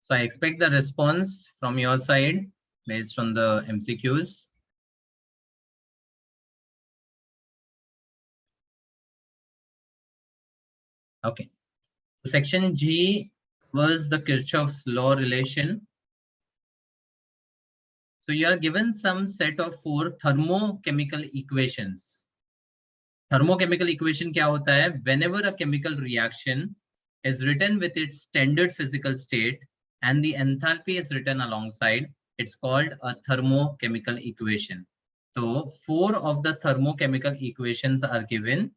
So I expect the response from your side based on the MCQs. Okay. So section G was the Kirchhoff's law relation. So you are given some set of 4 thermochemical equations. Thermochemical equation क्या होता है? Whenever a chemical reaction is written with its standard physical state and the enthalpy is written alongside, it's called a thermochemical equation. So 4 of the thermochemical equations are given,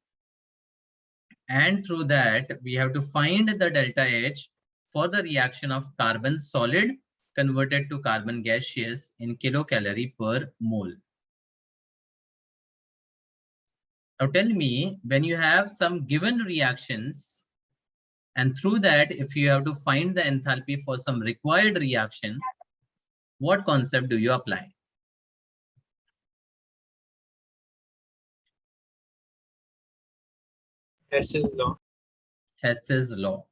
and through that we have to find the delta H for the reaction of carbon solid converted to carbon gaseous in kilocalorie per mole. Now tell me, when you have some given reactions, and through that if you have to find the enthalpy for some required reaction, what concept do you apply? Hess's law. Hess's law.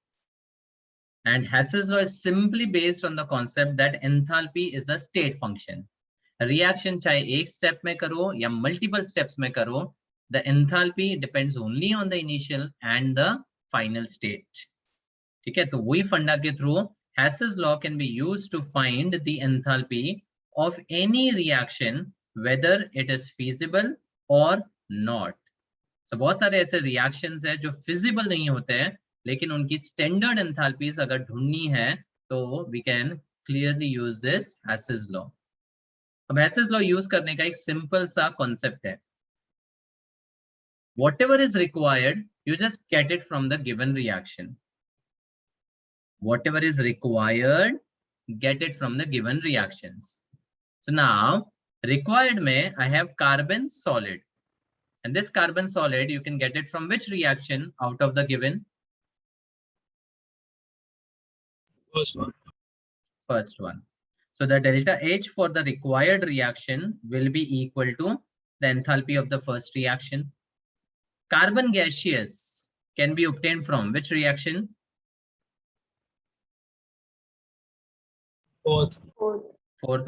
And Hess's law is simply based on the concept that enthalpy is a state function. Reaction चाहे एक step में करो या multiple steps में करो, the enthalpy depends only on the initial and the final state. ठीक है, तो वही फंडा के through Hess's law can be used to find the enthalpy of any reaction whether it is feasible or not. So बहुत सारे ऐसे reactions हैं जो feasible नहीं होते हैं, लेकिन उनकी standard enthalpies अगर ढूंढनी है तो we can clearly use this Hess's law. अब Hess's law use करने का एक simple सा concept है. Whatever is required, you just get it from the given reaction. Whatever is required, get it from the given reactions. So now, required mein I have carbon solid. And this carbon solid, you can get it from which reaction out of the given? First one. First one. So the delta H for the required reaction will be equal to the enthalpy of the first reaction. Carbon gaseous can be obtained from which reaction? Fourth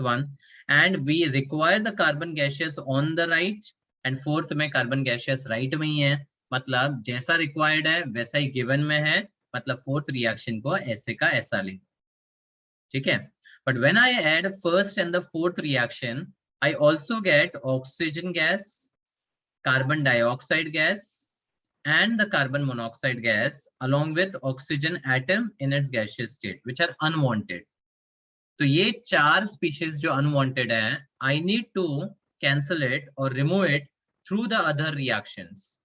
one. And we require the carbon gaseous on the right, and fourth में carbon gaseous right में ही है, मतलब जैसा required है वैसा ही given में है, मतलब fourth reaction को ऐसे का ऐसा ले, ठीक है? But when I add first and the fourth reaction, I also get oxygen gas, carbon dioxide gas, and the carbon monoxide gas along with oxygen atom in its gaseous state, which are unwanted. तो ये 4 species जो unwanted है, I need to cancel it or remove it through the other reactions.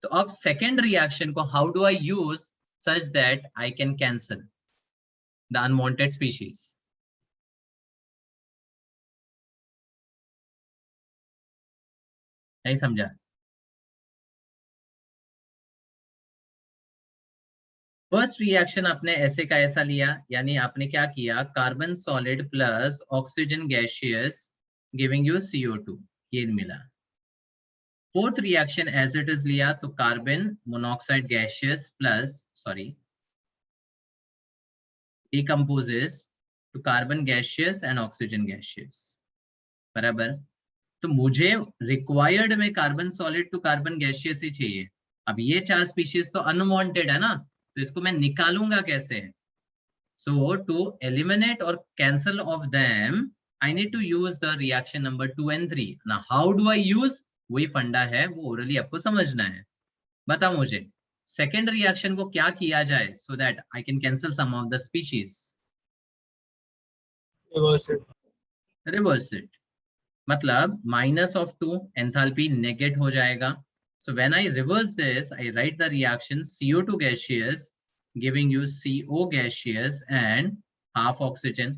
तो अब second reaction को how do I use such that I can cancel the unwanted species? नहीं समझा? First reaction आपने ऐसे का ऐसा लिया, यानी आपने क्या किया, carbon solid plus oxygen gaseous giving you CO2, ये मिला. Fourth reaction as it is लिया तो carbon monoxide gaseous plus decomposes to carbon gaseous and oxygen gaseous, बराबर. तो मुझे रिक्वायर्ड में carbon solid to carbon gaseous ही चाहिए. अब ये 4 स्पीशीज तो अनवांटेड है ना, तो इसको मैं निकालूंगा कैसे? So to eliminate or cancel off them I need to use the reaction number 2 and 3. ना हाउ डू आई यूज, वही फंडा है, वो ओरली आपको समझना है. बताओ मुझे सेकेंड रिएक्शन को क्या किया जाए so that I can cancel some of the species. Reverse it, मतलब माइनस ऑफ 2 एंथैल्पी नेगेट हो जाएगा. So when I reverse this, I write the reaction CO2 gaseous giving you CO gaseous and half oxygen.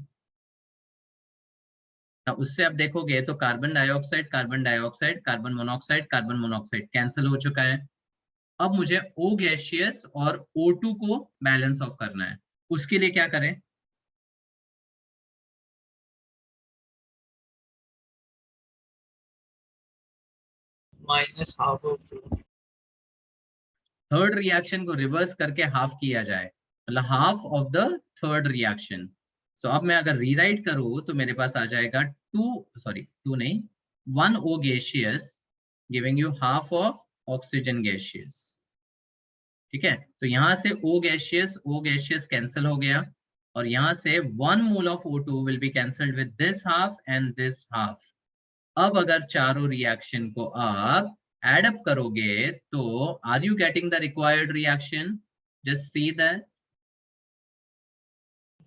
Now उससे आप देखोगे तो carbon dioxide carbon monoxide cancel हो चुका है. अब मुझे O गैसियस और O2 को बैलेंस ऑफ करना है. उसके लिए क्या करें? Minus half of third reaction को रिवर्स करके हाफ किया जाए, मतलब half of the third reaction. So अब मैं अगर रीराइट करूं तो मेरे पास आ जाएगा 2 नहीं 1 O gaseous giving you half of oxygen gaseous. ठीक है, तो यहां से O gaseous कैंसिल हो गया और यहां से 1 mole of O2 will be cancelled with this half and this half. अब अगर चारों रिएक्शन को आप एड अप करोगे तो are you getting the required reaction? Just see that.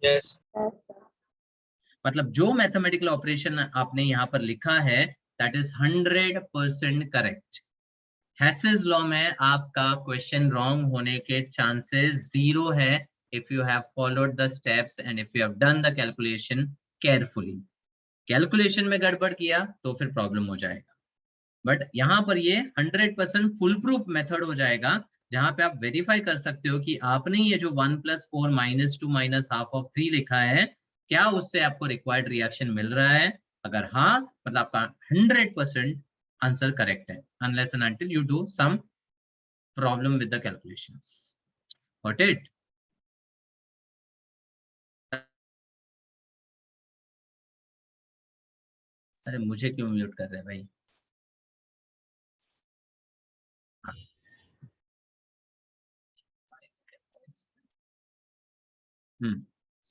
Yes. मतलब जो मैथमेटिकल ऑपरेशन आपने यहाँ पर लिखा है that is 100% correct. Hess's law में आपका क्वेश्चन रॉन्ग होने के चांसेस 0 है if you have followed the steps and if you have done the calculation carefully. Calculation में गड़बड़ किया तो फिर प्रॉब्लम हो जाएगा, बट यहाँ पर ये 100% फुल प्रूफ मेथड हो जाएगा जहां पे आप वेरीफाई कर सकते हो कि आपने ये जो 1 + 4 - 2 - हाफ ऑफ 3 लिखा है क्या उससे आपको रिक्वायर्ड रिएक्शन मिल रहा है। अगर हाँ मतलब आपका 100% आंसर करेक्ट है, unless and until you do some problem with the calculations. Got it? अरे मुझे क्यों म्यूट कर रहे हैं भाई?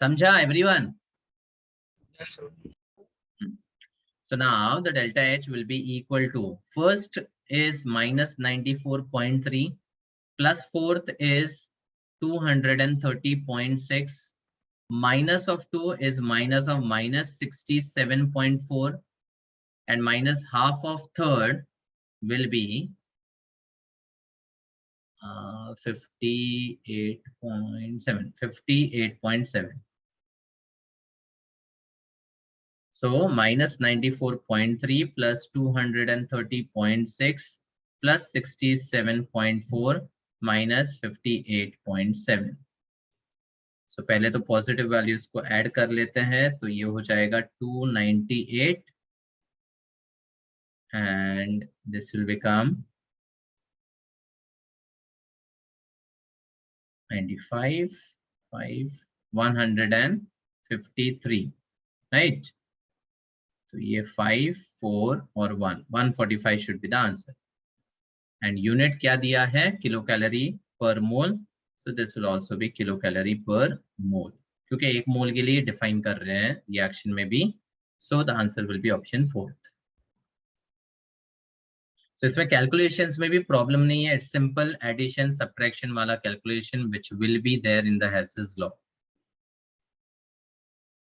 समझा everyone? Yes, sir. So now the delta H will be equal to, first is -94.3 plus fourth is 230.6, minus of 2 is minus of -67.4, and minus half of third will be 58.7. So minus 94.3 plus 230.6 plus 67.4 minus 58.7. So पहले तो positive values को add कर लेते हैं तो ये हो जाएगा 298 and this will become 95, 5, 153, right? तो ये 5, 4 और 1, 145 should be the answer. And unit क्या दिया है? Kilo calorie per mole, so this will also be kilo calorie per मोल, क्योंकि एक मोल के लिए डिफाइन कर रहे हैं रिएक्शन में भी, so the answer will be option 4th. So इसमें कैलकुलेशंस में भी प्रॉब्लम नहीं है, इट्स सिंपल एडिशन सब्ट्रैक्शन वाला calculation which will be there in the Hess's law.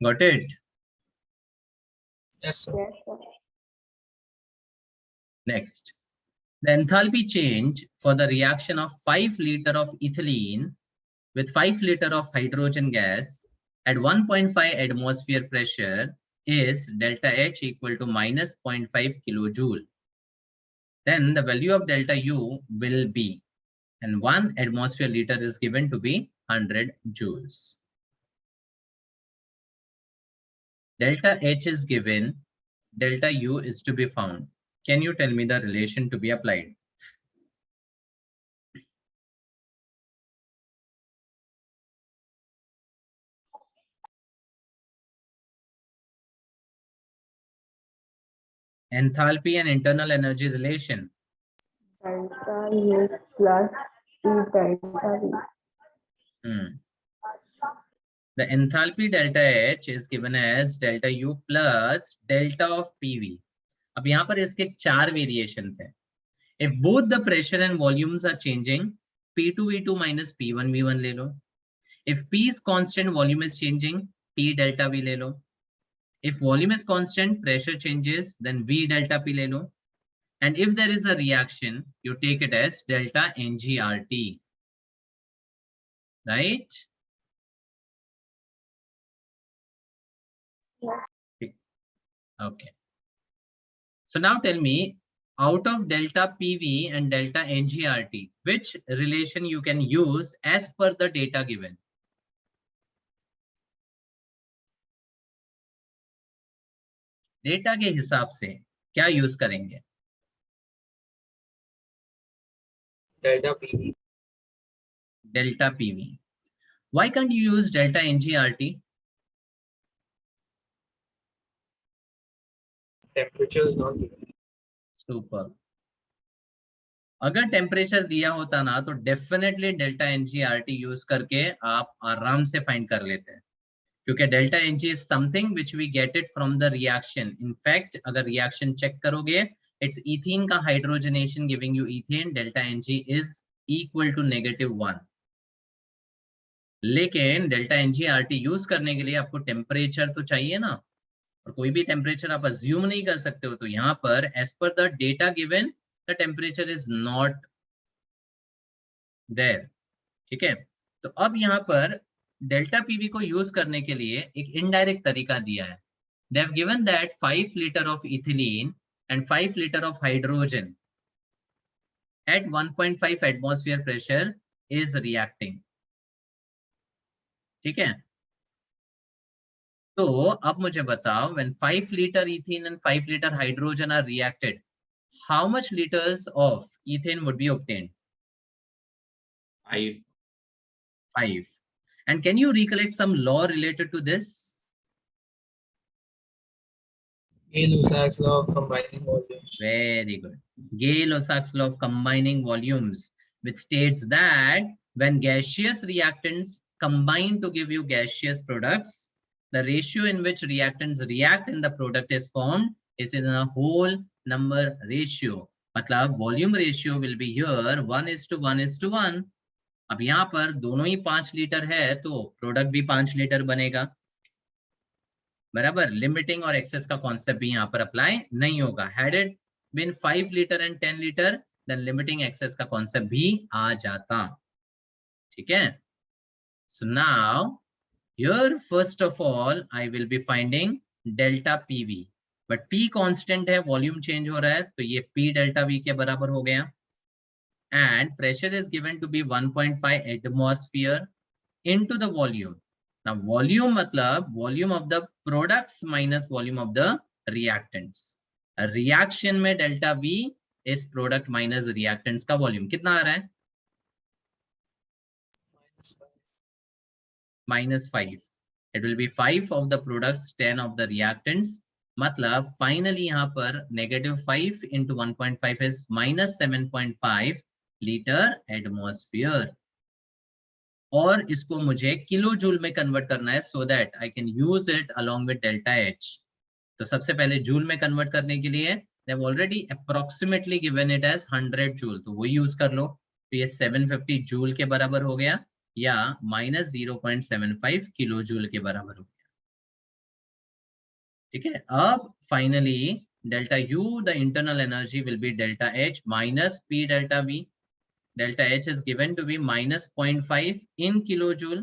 Got it? Yes, sir. Yes, sir. Next, the enthalpy change for the reaction of 5 liter of ethylene with 5 liter of hydrogen gas at 1.5 atmosphere pressure is delta H equal to minus 0.5 kilojoule. Then the value of delta U will be, and 1 atmosphere liter is given to be 100 joules. Delta H is given, delta U is to be found. Can you tell me the relation to be applied? Enthalpy and internal energy relation. Delta U plus E delta V. The enthalpy delta H is given as delta U plus delta of PV. अब यहाँ पर इसके 4 variation थे. If both the pressure and volumes are changing, P2V2 minus P1V1 ले लो. If P is constant, volume is changing, P delta V ले लो. If volume is constant, pressure changes, then V delta P ले लो. And if there is a reaction, you take it as delta NGRT, right? Yeah. Okay. So now tell me, out of delta PV and delta NGRT, which relation you can use as per the data given? Data के हिसाब से क्या use करेंगे? Delta PV. Delta PV. Why can't you use delta NGRT? Temperature is not given. Super. अगर temperature दिया होता ना तो डेफिनेटली डेल्टा एनजीआरटी यूज करके आप आराम से फाइंड कर लेते हैं, क्योंकि delta NG is something which we get it from the reaction. In fact अगर रिएक्शन चेक करोगे, इट्स इथीन का hydrogenation giving you ethane, delta NG is equal to -1। लेकिन डेल्टा एनजीआरटी यूज करने के लिए आपको टेम्परेचर तो चाहिए ना, और कोई भी टेम्परेचर आप अज्यूम नहीं कर सकते हो। तो यहाँ पर as per the data given the temperature is not there. ठीक है, तो अब यहाँ पर डेल्टा पीवी को यूज करने के लिए एक इनडायरेक्ट तरीका दिया है। They have given that 5 litre of ethylene and 5 litre of hydrogen at 1.5 atmosphere pressure is reacting। ठीक है, तो अब मुझे बताओ, when 5 liter ethane and 5 liter hydrogen are reacted, how much liters of ethane would be obtained? 5. And can you recollect some law related to this? Gay-Lussac's law of combining volumes. Very good. Gay-Lussac's law of combining volumes, which states that when gaseous reactants combine to give you gaseous products, the ratio in which reactants react and the product is formed is in a whole number ratio. मतलब volume ratio will be here 1:1:1। अब यहाँ पर दोनों ही 5 litre है तो product भी 5 litre बनेगा, बराबर। लिमिटिंग और एक्सेस का कॉन्सेप्ट भी यहाँ पर अप्लाई नहीं होगा। Had it been 5 litre and 10 litre then limiting excess का कॉन्सेप्ट भी आ जाता। ठीक है, so now here first of all I will be finding delta PV, but P constant है, वॉल्यूम चेंज हो रहा है, तो ये पी डेल्टा वी के बराबर हो गया। And pressure is given to be 1.5 atmosphere into the volume। Now volume मतलब volume of the products minus volume of the reactants। Reaction में डेल्टा V इस प्रोडक्ट माइनस रिएक्टेंट्स का वॉल्यूम कितना आ रहा है? -5। It will be 5 of the products, 10 of the reactants। मतलब finally यहाँ पर -5 into 1.5 is -7.5 लीटर एटमॉस्फेयर। और इसको मुझे किलो जूल में कन्वर्ट करना है so that I can use it along with delta H. तो सबसे पहले जूल में कन्वर्ट करने के लिए they have already approximately given it as 100 joule, तो वो यूज कर लो। तो ये 750 जूल के बराबर हो गया या -0.75 किलो जूल के बराबर हो गया। ठीक है, अब finally delta U the internal energy will be delta H minus P delta we. Delta H is given to be -0.5 in kilojoule।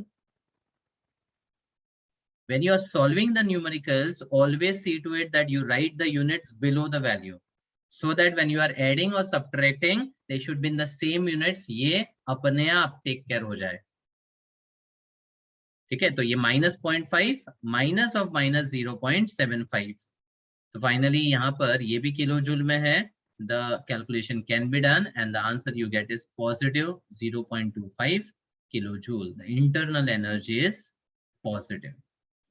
When you are solving the numericals, always see to it that you write the units below the value, so that when you are adding or subtracting, they should be in the same units। ये अपने आप take care हो जाए। ठीक है, तो ये -0.5 minus of -0.75। तो फाइनली यहाँ पर ये भी किलोजूल में है। The calculation can be done and the answer you get is positive 0.25 kilojoule। The internal energy is positive,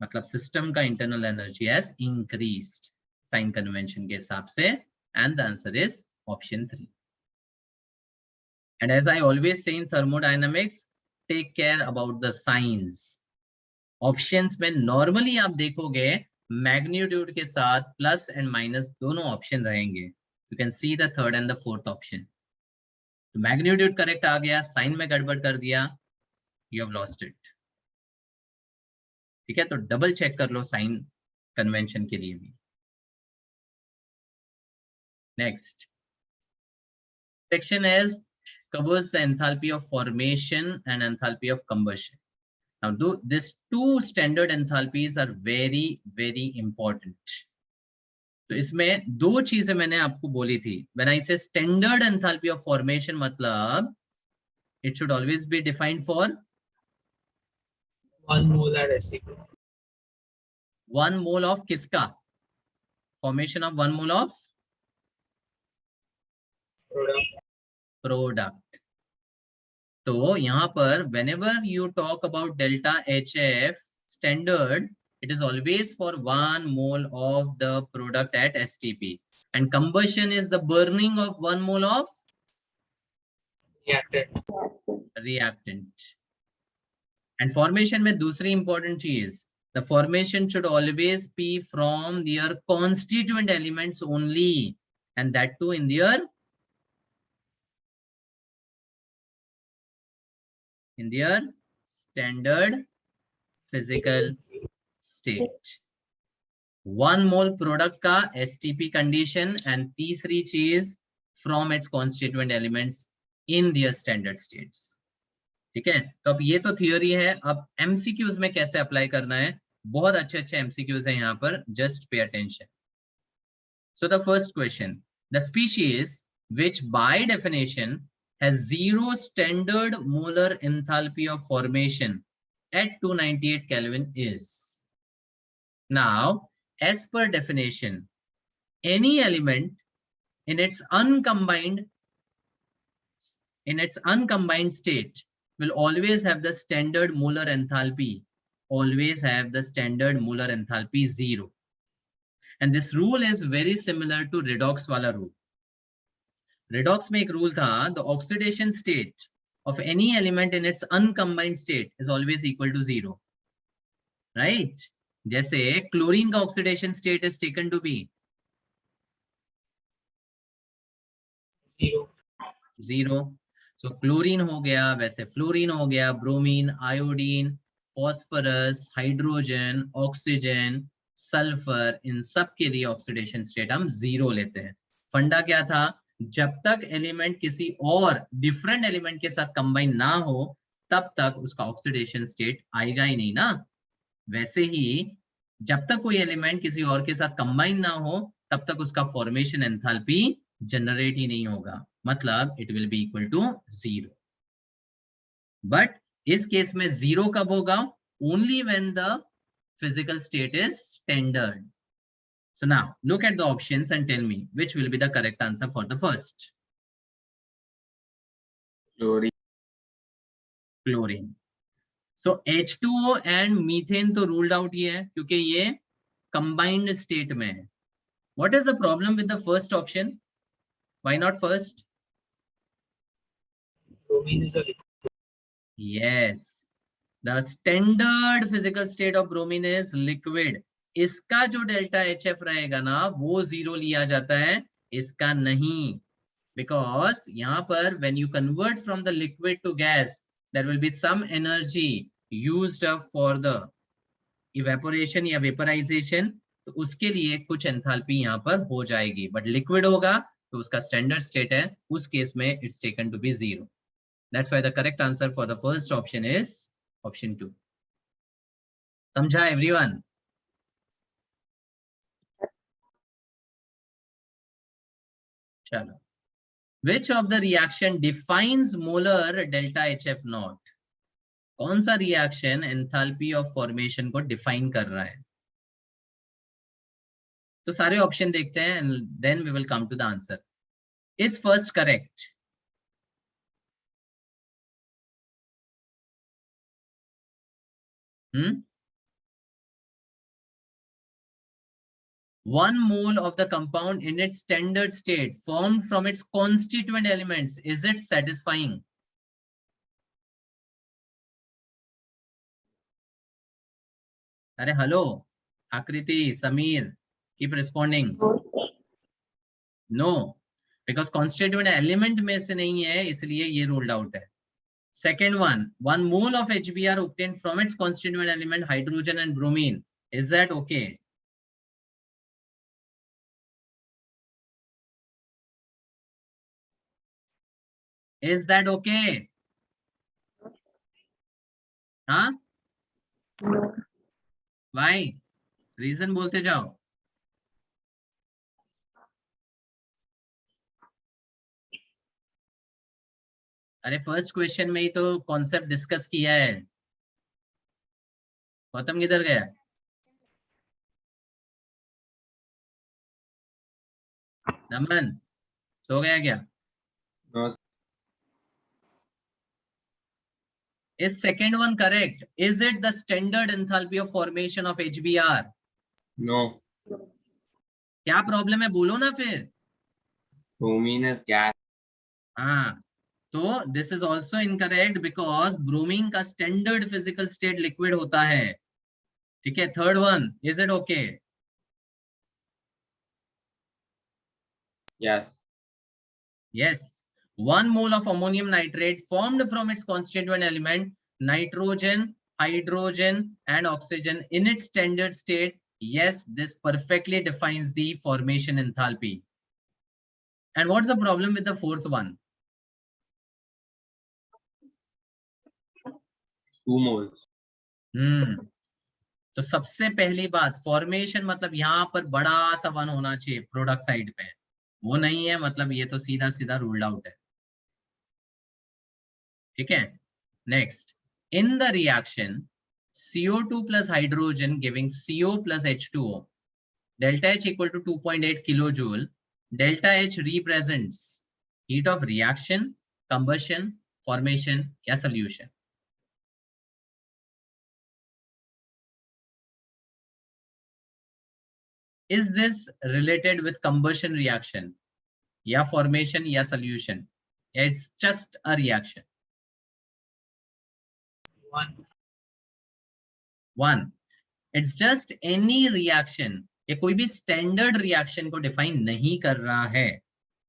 मतलब सिस्टम का internal energy has increased sign convention के हिसाब से, and the answer is option 3। And as I always say in thermodynamics, take care about the signs। Options में normally आप देखोगे magnitude के साथ प्लस एंड माइनस दोनों ऑप्शन रहेंगे। You can see the third and the fourth option। तो magnitude correct आ गया, sign में गड़बड़ कर दिया, you have lost it। ठीक है, तो डबल चेक कर लो साइन कन्वेंशन के लिए भी। Next section is covers the enthalpy of formation and enthalpy of combustion। Now these two standard enthalpies are very important। तो इसमें दो चीजें मैंने आपको बोली थी। When I say standard enthalpy of formation, मतलब it should always be defined for 1 mole at SC2। 1 mole of किसका? Formation of 1 mole of product। तो यहाँ पर whenever you talk about delta HF standard, It is always for 1 mole of the product at STP, and combustion is the burning of 1 mole of reactant. reactant. And formation में दूसरी important चीज, the formation should always be from their constituent elements only, and that too in their standard physical state. 1 mole product का STP condition, and तीसरी चीज from its constituent elements in their standard states. ठीक है, तो अब ये तो theory है. अब MCQs में कैसे अप्लाई करना है, बहुत अच्छे अच्छे MCQs हैं यहाँ पर, just pay attention. So the first question, the species which by definition has 0 standard molar enthalpy of formation at 298 Kelvin is. Now, as per definition, any element in its uncombined state will always have the standard molar enthalpy, always 0. And this rule is very similar to redox wala rule. Redox में एक rule था, the oxidation state of any element in its uncombined state is always equal to 0. Right? जैसे chlorine का oxidation state is taken to be 0. So chlorine हो गया, वैसे fluorine हो गया, bromine, iodine, phosphorus, hydrogen, oxygen, sulphur, इन सब के लिए ऑक्सीडेशन स्टेट हम 0 लेते हैं. फंडा क्या था, जब तक एलिमेंट किसी और डिफरेंट एलिमेंट के साथ कंबाइन ना हो तब तक उसका ऑक्सीडेशन स्टेट आएगा ही नहीं ना. वैसे ही जब तक कोई एलिमेंट किसी और के साथ कंबाइन ना हो तब तक उसका फॉर्मेशन एंथैल्पी जनरेट ही नहीं होगा, मतलब it will be equal to 0. But इस केस में 0 कब होगा, only when the physical state is standard. So now look at the options and tell me which will be the correct answer for the first. Chlorine. So H2O and methane तो ruled out ही है क्योंकि ये combined state में है. What is the problem with the first option? Why not first? Bromine is a liquid. Yes. The standard physical state of bromine is liquid. इसका जो delta HF रहेगा ना वो 0 लिया जाता है, इसका नहीं. Because यहाँ पर when you convert from the liquid to gas, there will be some energy used up for the evaporation या vaporization. तो उसके लिए कुछ एंथैल्पी यहाँ पर हो जाएगी. बट लिक्विड होगा तो उसका स्टैंडर्ड स्टेट है, उस केस में it's taken to be 0. That's why the correct answer for the first option is option 2. समझा everyone? चलो. Which of the reaction defines molar delta HF naught? कौन सा रिएक्शन एंथैल्पी ऑफ फॉर्मेशन को define कर रहा है? तो सारे ऑप्शन देखते हैं and then we will come to the answer. Is first correct? One mole of the compound in its standard state formed from its constituent elements, is it satisfying? अरे hello आकृति, Sameer, keep responding. No, because constituent element में से नहीं है इसलिए ये ruled out है. Second one mole of HBr obtained from its constituent element hydrogen and bromine, is that okay? Is that okay? हाँ? No. Why? Reason बोलते जाओ. अरे फर्स्ट क्वेश्चन में ही तो कॉन्सेप्ट डिस्कस किया है. गौतम किधर गया? नमन सो गया क्या? No. Is second one correct? Is it the standard enthalpy of formation of HBr? No. क्या प्रॉब्लम है बोलो ना फिर. Bromine is gas. हाँ, तो this is also incorrect because bromine का स्टैंडर्ड फिजिकल स्टेट लिक्विड होता है. ठीक है, third one, is it okay? Yes. Yes. 1 mole of ammonium nitrate formed from its constituent element nitrogen, hydrogen, and oxygen in its standard state. Yes, this perfectly defines the formation enthalpy. And what's the problem with the fourth one? 2 moles. तो सबसे पहली बात, formation मतलब यहाँ पर बड़ा सा one होना चाहिए प्रोडक्ट साइड पे, वो नहीं है, मतलब ये तो सीधा सीधा रूल्ड आउट है. ठीक है, next, in the reaction CO2 plus hydrogen giving CO plus H2O, delta H equal to 2.8 kilojoule. Delta H represents heat of reaction, combustion, formation या solution. Is this related with combustion reaction या formation या solution? It's just a reaction. 1. It's just any reaction. ये कोई भी standard reaction को define नहीं कर रहा है,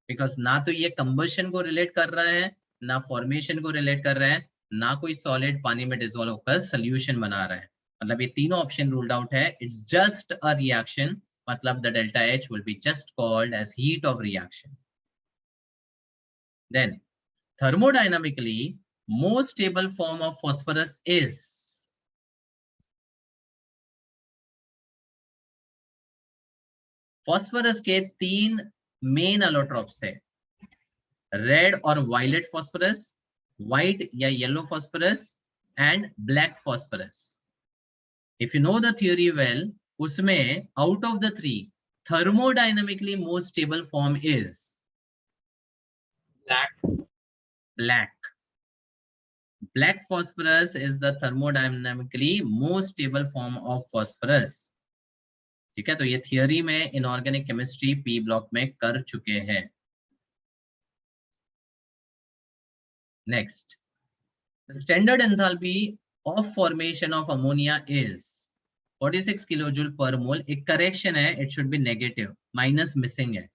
बिकॉज ना तो ये कंबशन को रिलेट कर रहा है, ना फॉर्मेशन को रिलेट कर रहा है, ना कोई सॉलिड पानी में डिसॉल्व होकर सोल्यूशन बना रहा है. मतलब ये तीनों ऑप्शन रूल्ड आउट है. इट्स जस्ट अ रिएक्शन, मतलब the delta H will be just called as heat of reaction. Then thermodynamically most stable form of phosphorus is phosphorus के 3 मेन एलोट्रॉप्स है, रेड और वायलेट फॉस्फोरस, व्हाइट या yellow phosphorus and black phosphorus. If you know the theory well, उसमें out of the 3 thermodynamically most stable form is black. Black phosphorus is the thermodynamically most stable form of phosphorus. ठीक है, तो ये theory में inorganic chemistry P block में कर चुके हैं. Next, standard enthalpy of formation of ammonia is 46 kilojoule per mole. एक करेक्शन है, it should be negative, minus missing है,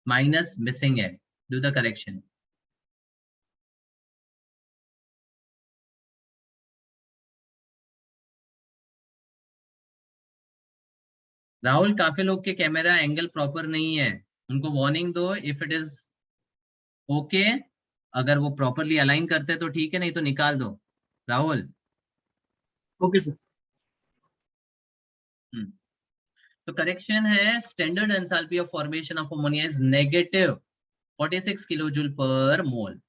माइनस मिसिंग है. Do the correction. राहुल, काफी लोग के कैमरा एंगल प्रॉपर नहीं है, उनको वार्निंग दो. इफ इट इज ओके, अगर वो प्रॉपरली अलाइन करते हैं तो ठीक है, नहीं तो निकाल दो. राहुल. Okay sir. तो करेक्शन है, standard enthalpy of formation of ammonia is negative 46 kilojoule per mole.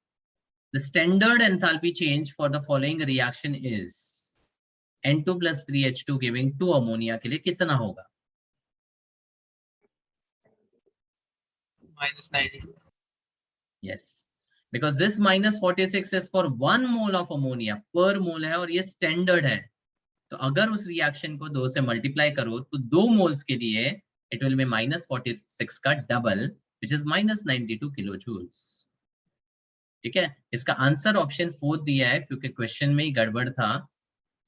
The standard enthalpy change for the following reaction is N2 plus 3H2 giving 2 ammonia के लिए कितना होगा? -92. Yes, because this -46 is for 1 mole of ammonia per mole है और ये standard है. तो अगर उस रिएक्शन को 2 से मल्टीप्लाई करो तो 2 मोल्स के लिए इट विल बी -46 का double, which is -92 kilo joules. ठीक है, इसका आंसर ऑप्शन 4 दिया है क्योंकि क्वेश्चन में ही गड़बड़ था,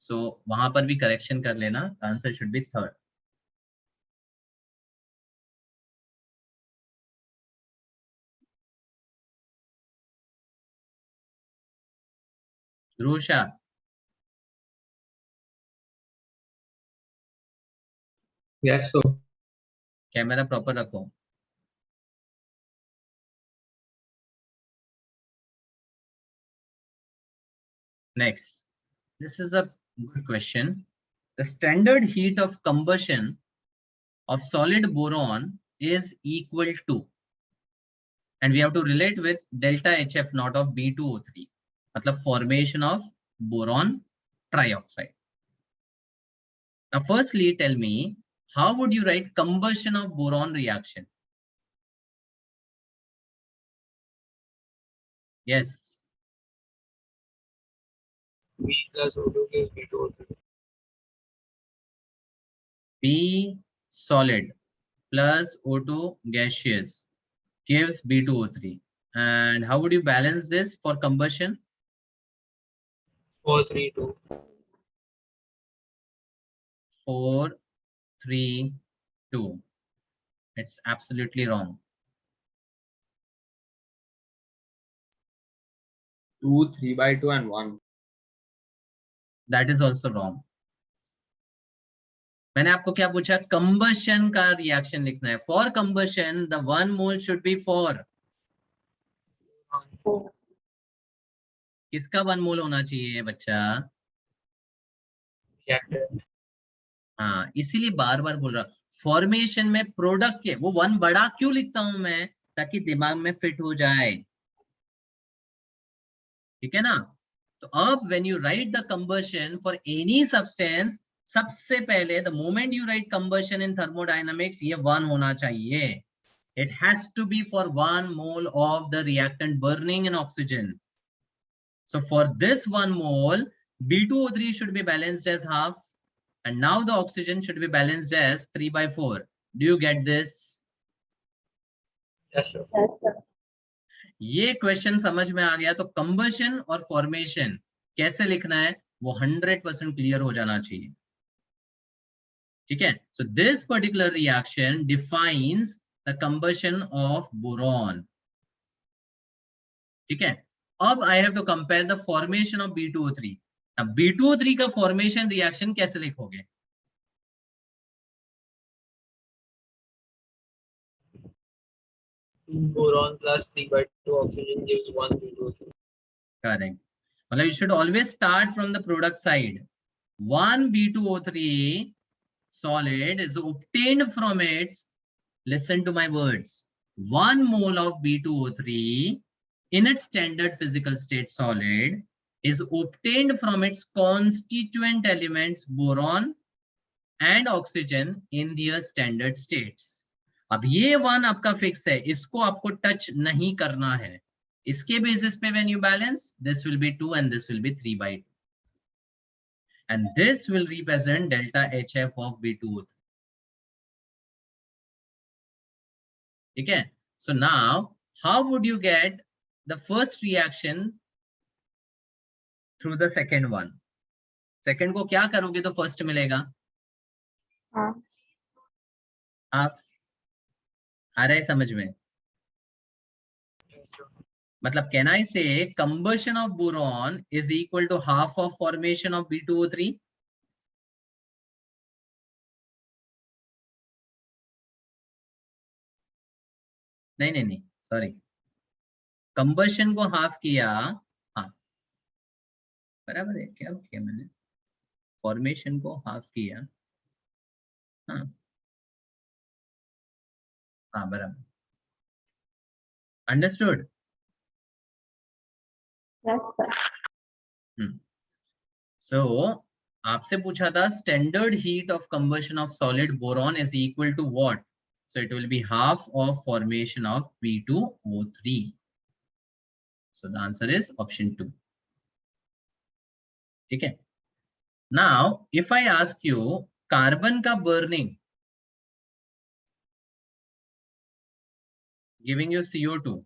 सो वहां पर भी करेक्शन कर लेना. Answer should be 3rd. ध्रुषा, Yes, sir. Camera proper रखो. Next, this is a good question. The standard heat of combustion of solid boron is equal to, and we have to relate with delta HF naught of B2O3, मतलब formation of boron trioxide. Now, firstly, tell me, how would you write combustion of boron reaction? Yes. B plus O2 gives B2O3. B solid plus O2 gaseous gives B2O3. And how would you balance this for combustion? 432. 4, 3, 2. It's absolutely wrong. 2, 3/2 and 1. That is also wrong. मैंने आपको क्या पूछा? Combustion का reaction लिखना है. For combustion the 1 mole should be for. किसका 1 मोल होना चाहिए बच्चा? Reactant. हाँ, इसीलिए बार बार बोल रहा. फॉर्मेशन में प्रोडक्ट के वो 1 बड़ा क्यों लिखता हूं मैं? ताकि दिमाग में फिट हो जाए. ठीक है ना? तो अब when you write the combustion for any substance, सबसे पहले the moment you write combustion in thermodynamics, ये 1 होना चाहिए. It has to be for 1 mole of the reactant burning in oxygen. So for this 1 mole, B2O3 should be balanced as half, and now the oxygen should be balanced as 3/4. Do you get this? Yes, sir. Yes, sir. ये question समझ में आ गया तो combustion और formation कैसे लिखना है वो 100% क्लियर हो जाना चाहिए. ठीक है? So this particular reaction defines the combustion of boron. ठीक है? अब I have to compare the formation of B2O3. अब B2O3 का फॉर्मेशन रिएक्शन कैसे लिखोगे? Boron plus 3/2 oxygen gives 1 B2O3. Correct. मतलब you should always start from the product side. 1 B2O3 solid is obtained from its, listen to my words, 1 mole of B2O3 in its standard physical state solid is obtained from its constituent elements boron and oxygen in their standard states. अब ये 1 आपका fix है, इसको आपको touch नहीं करना है. इसके बेसिस पे when you balance, this will be 2 and this will be 3/2. And this will represent delta HF of B2O3. ठीक है? So now, how would you get the first reaction through the second one? Second को क्या करोगे तो first मिलेगा? हाँ. आप आ रहे समझ में? Yes, sir. मतलब can I say combustion of boron is equal to half of formation of B2O3? नहीं, सॉरी. कंबशन को हाफ किया. हाँ, बराबर है. क्या किया मैंने? फॉर्मेशन को हाफ किया. हाँ हाँ, बराबर. अंडरस्टूड? Yes, sir. सो आपसे पूछा था standard heat of combustion of solid boron is equal to what? So it will be half of formation of B2O3. So the answer is option 2. ठीक है? Now if I ask you carbon का burning giving you CO2,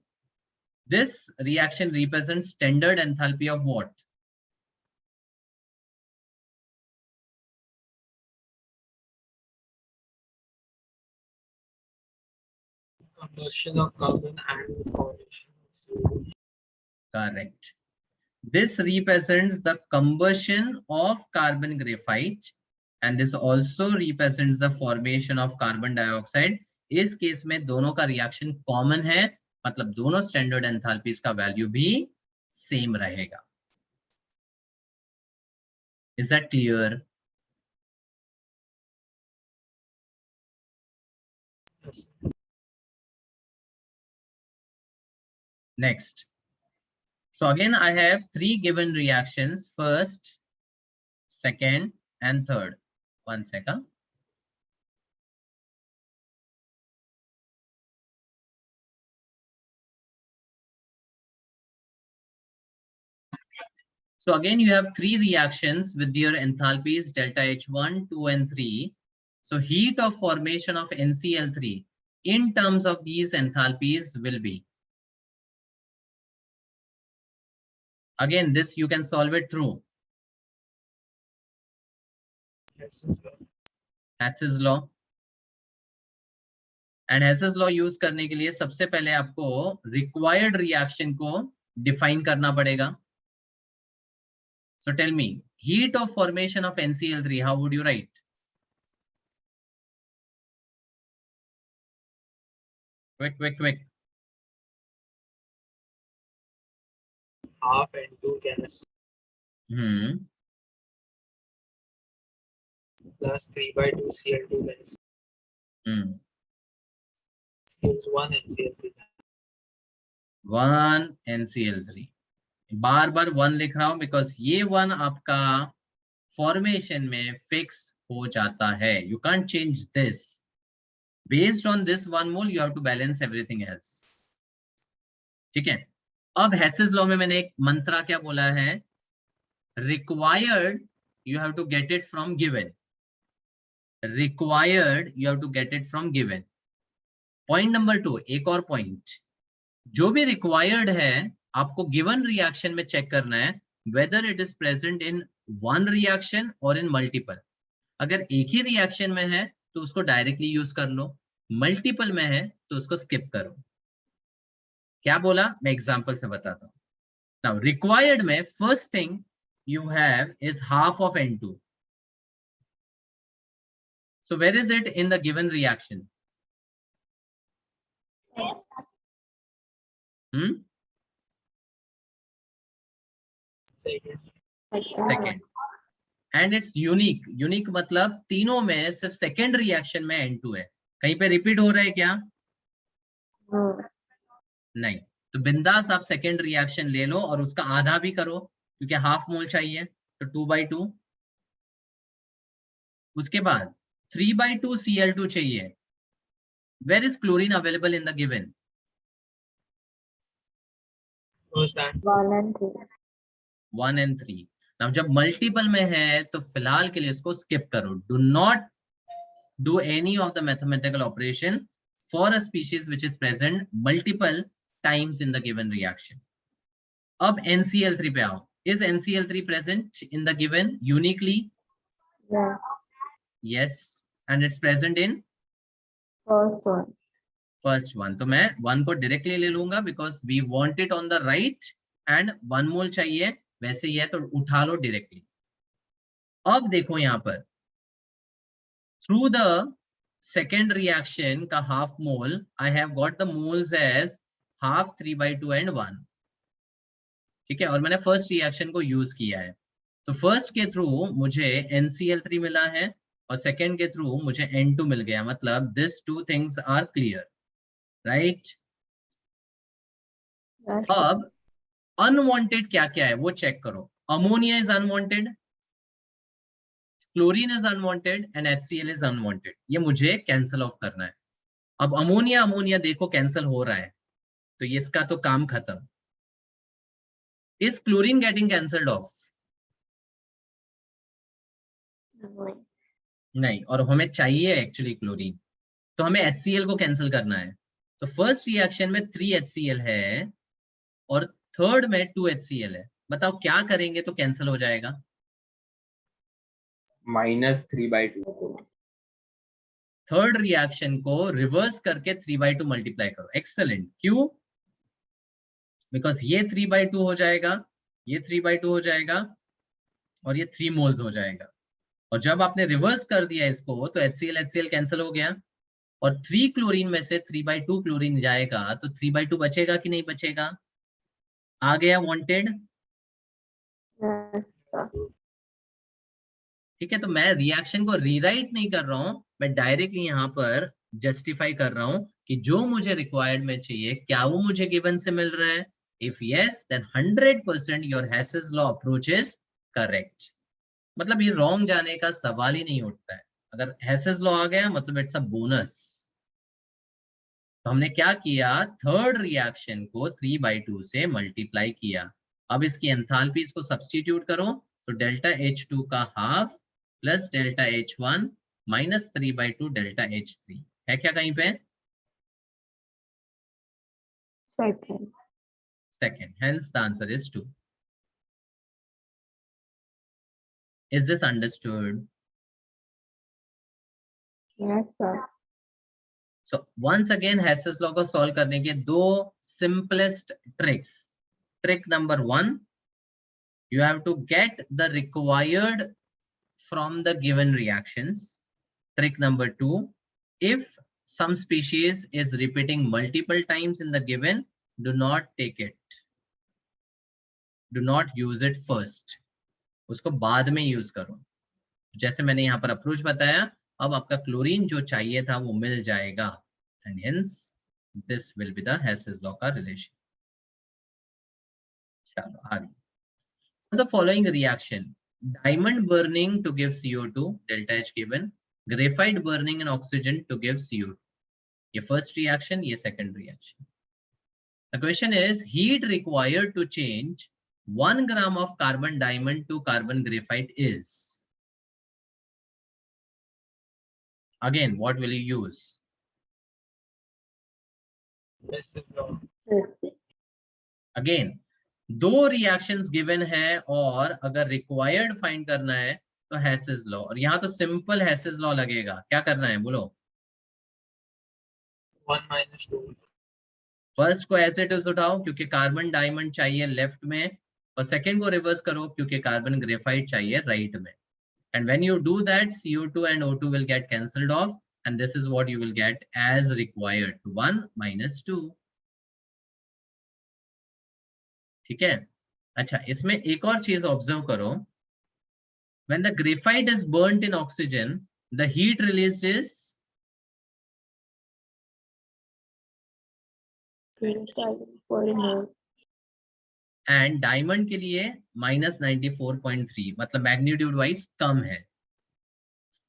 this reaction represents standard enthalpy of what? Combustion of carbon and formation of CO2. Correct. This represents the combustion of carbon graphite and this also represents the formation of carbon dioxide. इस case में दोनों का reaction common है, मतलब दोनों standard enthalpies का value भी same रहेगा. Is that clear? Yes. Next. So again, I have 3 given reactions, first, second, and third. One second. So again, you have three reactions with their enthalpies delta H1, 2, and 3. So heat of formation of NCl3 in terms of these enthalpies will be. Again, this you can solve it through Hess's law. And Hess's law use करने के लिए सबसे पहले आपको required reaction को define करना पड़ेगा. So tell me, heat of formation of NCl3, how would you write? Quick. Half N2 gas plus 3/2 Cl2 gas gives 1 NCl3. 1 NCl3. बार 1 लिख रहा हूं बिकॉज ये 1 आपका फॉर्मेशन में फिक्स हो जाता है. You can't change this. Based on this 1 mole you have to balance everything else. ठीक है. अब हेसेस लॉ में मैंने एक मंत्रा क्या बोला है? Required you have to get it from given. Required you have to get it from given. Point number 2, एक और पॉइंट. जो भी रिक्वायर्ड है आपको गिवन रिएक्शन में चेक करना है whether it is present in one reaction और इन मल्टीपल. अगर एक ही रिएक्शन में है तो उसको डायरेक्टली यूज कर लो, मल्टीपल में है तो उसको स्किप करो. क्या बोला मैं एग्जांपल से बताता हूं. नाउ रिक्वायर्ड में first thing you have is half of N2. So where is it in the given reaction? Second. And it's unique. Unique मतलब तीनों में सिर्फ सेकेंड रिएक्शन में N2 है. कहीं पे रिपीट हो रहा है क्या? नहीं. तो बिंदास आप सेकेंड रिएक्शन ले लो और उसका आधा भी करो क्योंकि हाफ मोल चाहिए तो 2/2. उसके बाद 3/2 Cl2 चाहिए. Where is chlorine available in the given? 1 and 3. Now जब मल्टीपल में है तो फिलहाल के लिए इसको स्किप करो. Do not do any of the mathematical operation for a species which is present multiple times in the given reaction. अब NCl3 पे आओ. Is NCl3 present in the given uniquely? Yes. And it's present in first one. तो मैं 1 को directly ले लूंगा because we want it on the right end 1 mole चाहिए. वैसे ही है तो उठा लो डायरेक्टली. अब देखो यहां पर थ्रू द सेकेंड रिएक्शन का half mole I have got the moles as half 3/2 and 1. ठीक है. और मैंने फर्स्ट रिएक्शन को यूज किया है. तो फर्स्ट के थ्रू मुझे NCl3 मिला है और सेकेंड के थ्रू मुझे N2 मिल गया. मतलब this 2 things are clear, right? अब अनवांटेड क्या क्या है वो चेक करो. Ammonia is unwanted, chlorine is unwanted and HCl is unwanted. ये मुझे कैंसिल ऑफ करना है. अब अमोनिया अमोनिया देखो कैंसिल हो रहा है तो ये इसका तो काम खत्म. Is chlorine getting cancelled of? नहीं. और हमें चाहिए एक्चुअली क्लोरीन तो हमें HCl को कैंसिल करना है. तो फर्स्ट रिएक्शन में 3 HCl है और थर्ड में 2 HCl है. बताओ क्या करेंगे तो कैंसिल हो जाएगा? -3/2. थर्ड रिएक्शन को रिवर्स करके 3/2 मल्टीप्लाई करो. एक्सेलेंट. क्यों? बिकॉज ये 3/2 हो जाएगा, ये 3/2 हो जाएगा और ये 3 मोल्स हो जाएगा. और जब आपने रिवर्स कर दिया इसको तो HCl कैंसिल हो गया और 3 क्लोरीन में से 3/2 क्लोरीन जाएगा तो 3/2 बचेगा कि नहीं बचेगा? आ गया वांटेड. ठीक है. तो मैं रिएक्शन को रीराइट नहीं कर रहा हूं, मैं डायरेक्टली यहाँ पर जस्टिफाई कर रहा हूं कि जो मुझे रिक्वायर्ड में चाहिए क्या वो मुझे गिवन से मिल रहा है. If yes then 100% your Hess's law approach is correct. मतलब ये रॉन्ग जाने का सवाल ही नहीं उठता है. अगर हेसेस लॉ आ गया मतलब इट्स अ बोनस. तो हमने क्या किया? थर्ड रिएक्शन को 3/2 से मल्टीप्लाई किया. अब इसकी एंथैल्पीज को सब्स्टिट्यूट करो तो डेल्टा H2 का half plus delta H1 minus 3/2 delta H3 है क्या कहीं पे? Second. Second. Hence the answer is 2. Is this understood? Yes, sir. So once again Hess's law को solve करने के दो simplest tricks. Trick number 1, you have to get the required from the given reactions. Trick number 2, if some species is repeating multiple times in the given, do not take it. Do not use it first. उसको बाद में use करो. जैसे मैंने यहाँ पर approach बताया, अब आपका क्लोरीन जो चाहिए था वो मिल जाएगा. And hence this will be the Hess's law का relation. चलो आगे. The following reaction: diamond burning to give CO2 delta H given, graphite burning in oxygen to give CO2. ये first reaction, ये second reaction. The question is heat required to change 1 gram of carbon diamond to carbon graphite is. Again, what will you use? This is law. Yes. Again, दो reactions given है और अगर required find करना है तो Hess's law, और यहाँ तो simple Hess's law लगेगा. क्या करना है बोलो? 1 minus 2. फर्स्ट को एज इट इज उठाओ क्योंकि कार्बन डायमंड चाहिए लेफ्ट में, और सेकंड को रिवर्स करो क्योंकि कार्बन ग्रेफाइट चाहिए राइट में. And when you do that, CO2 and O2 will get cancelled off, and this is what you will get as required, 1 minus 2. ठीक है. अच्छा, इसमें एक और चीज ऑब्जर्व करो. When the graphite is burnt in oxygen, the heat released is 24 more. And diamond के लिए -94.3, मतलब मैग्नीट्यूड वाइज कम है.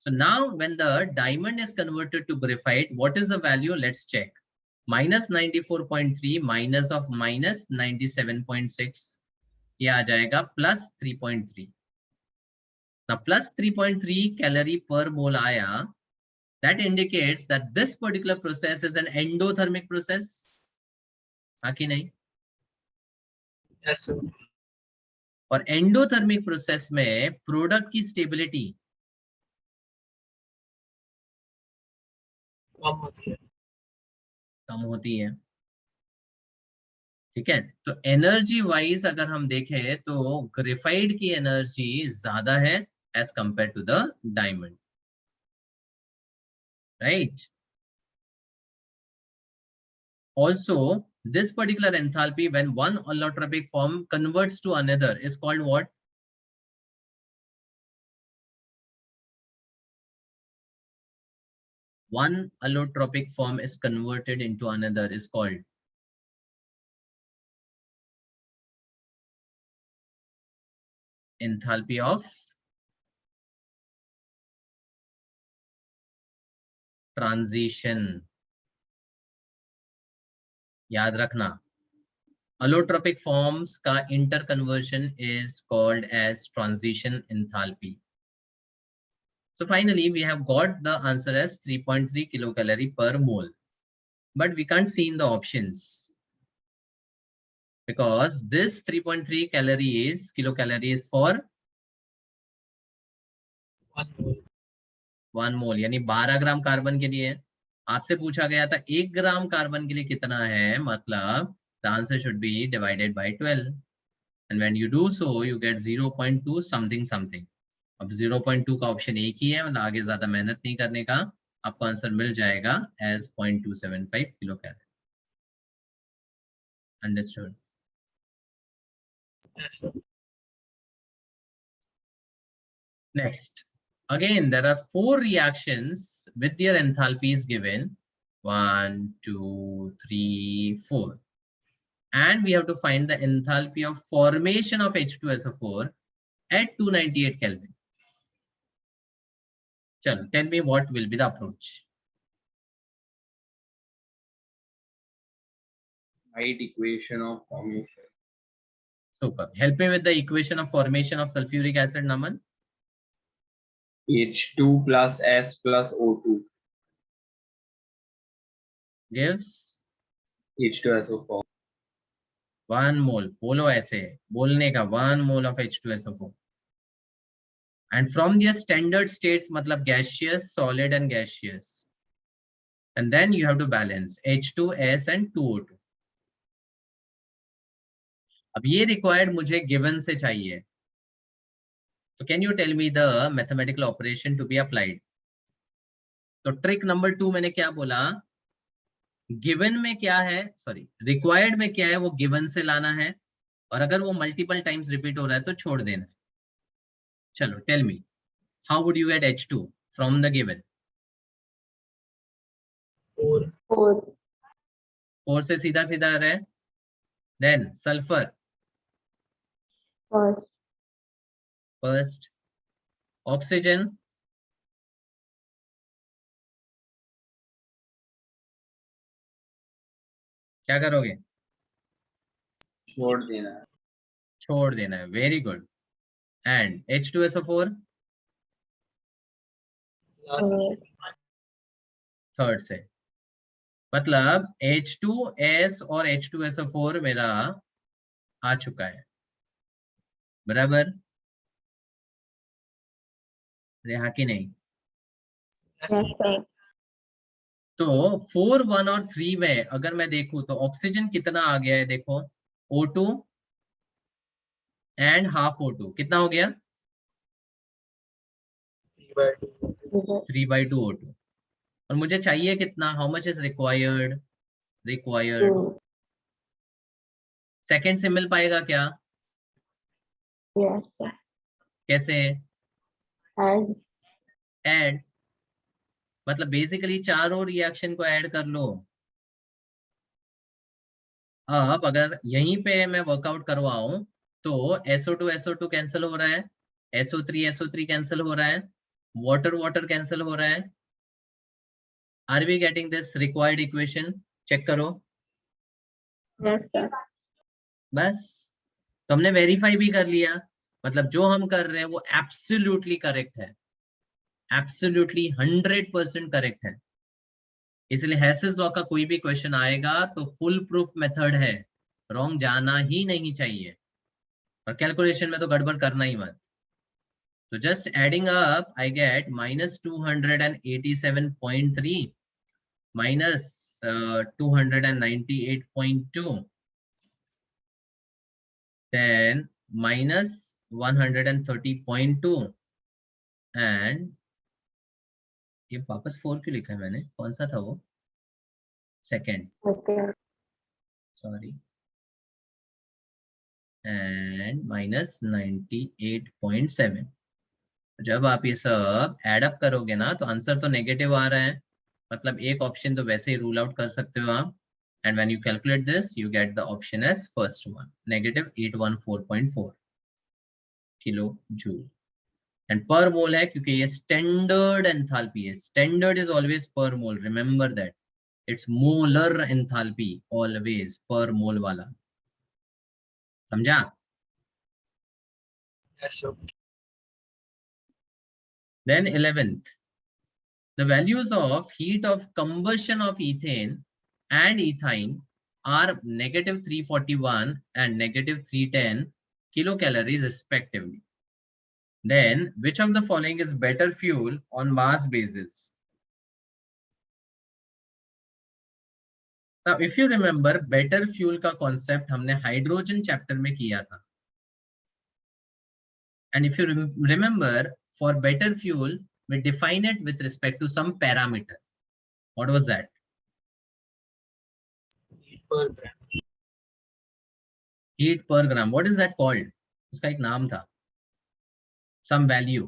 So now when the diamond is converted to graphite, what is the value? Let's check. -94.3 minus of -97.6, ये आ जाएगा +3.3. Now +3.3 calorie per mole आया. That indicates that this particular process is an endothermic process. हाँ कि नहीं? Yes, sir. और endothermic process में product की stability कम होती है. कम होती है. ठीक है. तो एनर्जी वाइज अगर हम देखें तो ग्रेफाइट की एनर्जी ज्यादा है as compare to the diamond, right. Also, this particular enthalpy when one allotropic form converts to another is called what? One allotropic form is converted into another is called enthalpy of transition. याद रखना, allotropic forms का interconversion is called as transition enthalpy. So finally we have got the answer as 3.3 kilocalorie per mole, but we can't see in the options because this 3.3 kilocalories for 1 mole. 1 मोल यानी 12 gram carbon के लिए. आपसे पूछा गया था 1 gram carbon के लिए कितना है, मतलब the answer should be divided by 12, and when you do so you get 0.2 something something. अब 0.2 का ऑप्शन एक ही है, मतलब आगे ज्यादा मेहनत नहीं करने का, आपको आंसर मिल जाएगा as 0.275 kilo calorie. Understood? Yes, sir. Next, again there are 4 reactions with their enthalpies given 1, 2, 3, 4, and we have to find the enthalpy of formation of H2SO4 at 298 Kelvin. Chalo, tell me what will be the approach. Write equation of formation. Super. Help me with the equation of formation of sulfuric acid, Naman. H2 plus S plus O2 Gives H2SO4. 1 mole. बोलो ऐसे बोलने का 1 mole of H2SO4. And from their standard states, मतलब gaseous, solid and gaseous. And then you have to balance H2S and 2O2. अब ये required मुझे given से चाहिए. So can you tell me the mathematical operation to be applied? तो trick number 2 मैंने क्या बोला? Given में क्या है, sorry, required में क्या है वो given से लाना है, और अगर वो multiple times repeat हो रहा है तो छोड़ देना है. चलो, tell me, how would you get H2 from the given? 4. 4. 4 से सीधा सीधा आ रहा है. Then sulfur First. first, oxygen क्या करोगे? छोड़ देना है. छोड़ देना है. Very good. And H2SO4 Last. Third से. मतलब H2S और H2SO4 मेरा आ चुका है. बराबर? अरे हाँ कि नहीं? Yes, sir. तो 4, 1 और 3 में अगर मैं देखूं तो ऑक्सीजन कितना आ गया है, देखो O2 एंड हाफ O2 कितना हो गया? 3/2. 3/2 O2. और मुझे चाहिए कितना? How much is required? 2. Second से मिल पाएगा क्या? Yes, sir. कैसे? And add. मतलब बेसिकली चारों रिएक्शन को ऐड कर लो. अब अगर यहीं पे मैं वर्कआउट करवाऊं तो SO2 SO2 कैंसिल हो रहा है, SO3 SO3 कैंसिल हो रहा है, वाटर वाटर कैंसिल हो रहा है. Are we getting this required equation? Check करो. yes, sir. बस तो हमने वेरीफाई भी कर लिया. मतलब जो हम कर रहे हैं वो एब्सोल्युटली करेक्ट है, एब्सोल्युटली 100% करेक्ट है. इसलिए हेसेस लॉ का कोई भी क्वेश्चन आएगा तो फुल प्रूफ मेथड है, रॉन्ग जाना ही नहीं चाहिए. और कैलकुलेशन में तो गड़बड़ करना ही मत. तो just adding up I get -287.3 minus 298.2, then minus 130.2 and ये वापस 4 क्यों लिखा है मैंने? कौन सा था वो? Second, Okay. Sorry. And minus 98.7. जब आप ये सब एड अप करोगे ना तो आंसर तो नेगेटिव आ रहा है. मतलब एक ऑप्शन तो वैसे ही रूल आउट कर सकते हो आप. And when you calculate this you get the option as first one, -814.4 kilo joule. And per mole है क्योंकि ये स्टैंडर्ड एंथैल्पी है. Standard is always per mole, remember that. It's molar enthalpy always per mole वाला. समझा? Yes, sir. Then 11th, the values of heat of combustion of ethane and ethine are -341 and -310 kilocalories respectively. Then which of the following is better fuel on mass basis? Now if you remember, better fuel का concept हमने hydrogen chapter में किया था. And if you remember, for better fuel we define it with respect to some parameter. What was that? Heat per gram. Heat per gram. What is that called? उसका एक नाम था. Some value.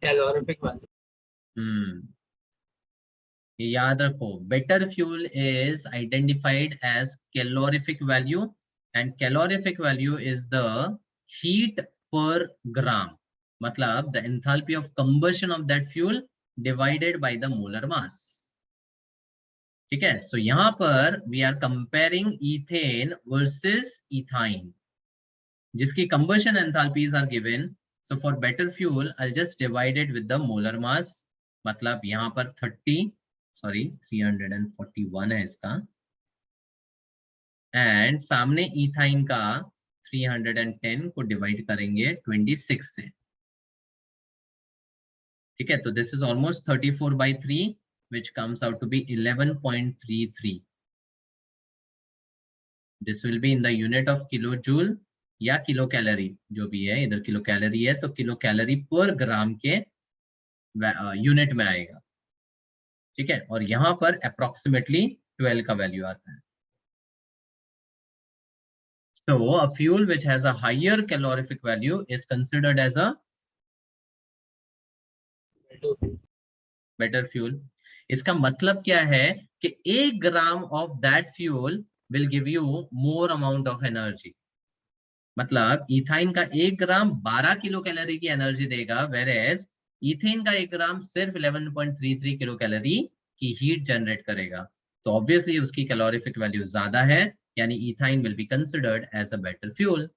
Calorific value. ये याद रखो. Better fuel is identified as calorific value, and calorific value is the heat per gram. मतलब the enthalpy of combustion of that fuel divided by the molar mass. ठीक है, so यहाँ पर we are comparing ethane versus ethyne, जिसकी combustion enthalpies are given. So for better fuel, I'll just divide it with the molar mass. मतलब यहाँ पर 341 है इसका, एंड सामने इथाइन का 310 को डिवाइड करेंगे 26 से. ठीक है, तो this is almost 34/3 which comes out to be 11.33. This will be in the unit of kilojoule या किलो कैलोरी, जो भी है, इधर किलो कैलोरी है तो किलो कैलोरी पर ग्राम के यूनिट में आएगा. ठीक है, और यहाँ पर अप्रोक्सीमेटली 12 का वैल्यू आता है. So a fuel which has a higher calorific value is considered as a better fuel. इसका मतलब क्या है कि 1 gram of that fuel will give you more amount of energy. मतलब इथाइन का 1 ग्राम 12 किलो कैलोरी की एनर्जी देगा, whereas ethane का 1 ग्राम सिर्फ 11.33 किलो कैलोरी की हीट जनरेट करेगा. तो ऑब्वियसली उसकी कैलोरीफिक वैल्यू ज्यादा है, यानी ethyne will be considered as a better fuel.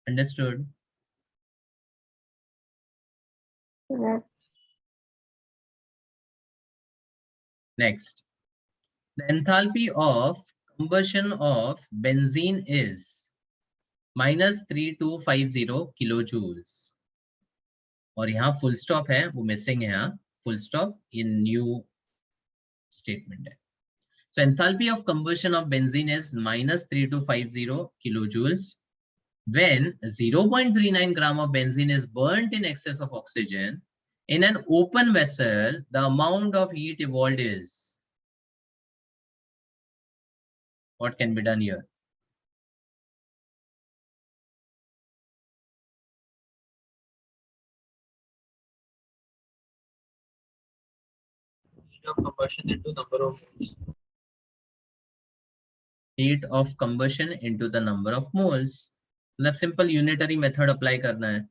Understood? Yes. Next, the enthalpy of combustion of benzene is -3250 kilojoules. और यहाँ फुल स्टॉप है, वो मिसिंग है. यहाँ full stop in new statement है. So enthalpy of combustion of benzene is -3250 kilojoules. When 0.39 gram of benzene is burnt in excess of oxygen in an open vessel, the amount of heat evolved is. What can be done here? Heat of combustion into number of moles. Heat of combustion into the number of moles. मतलब simple unitary method apply करना है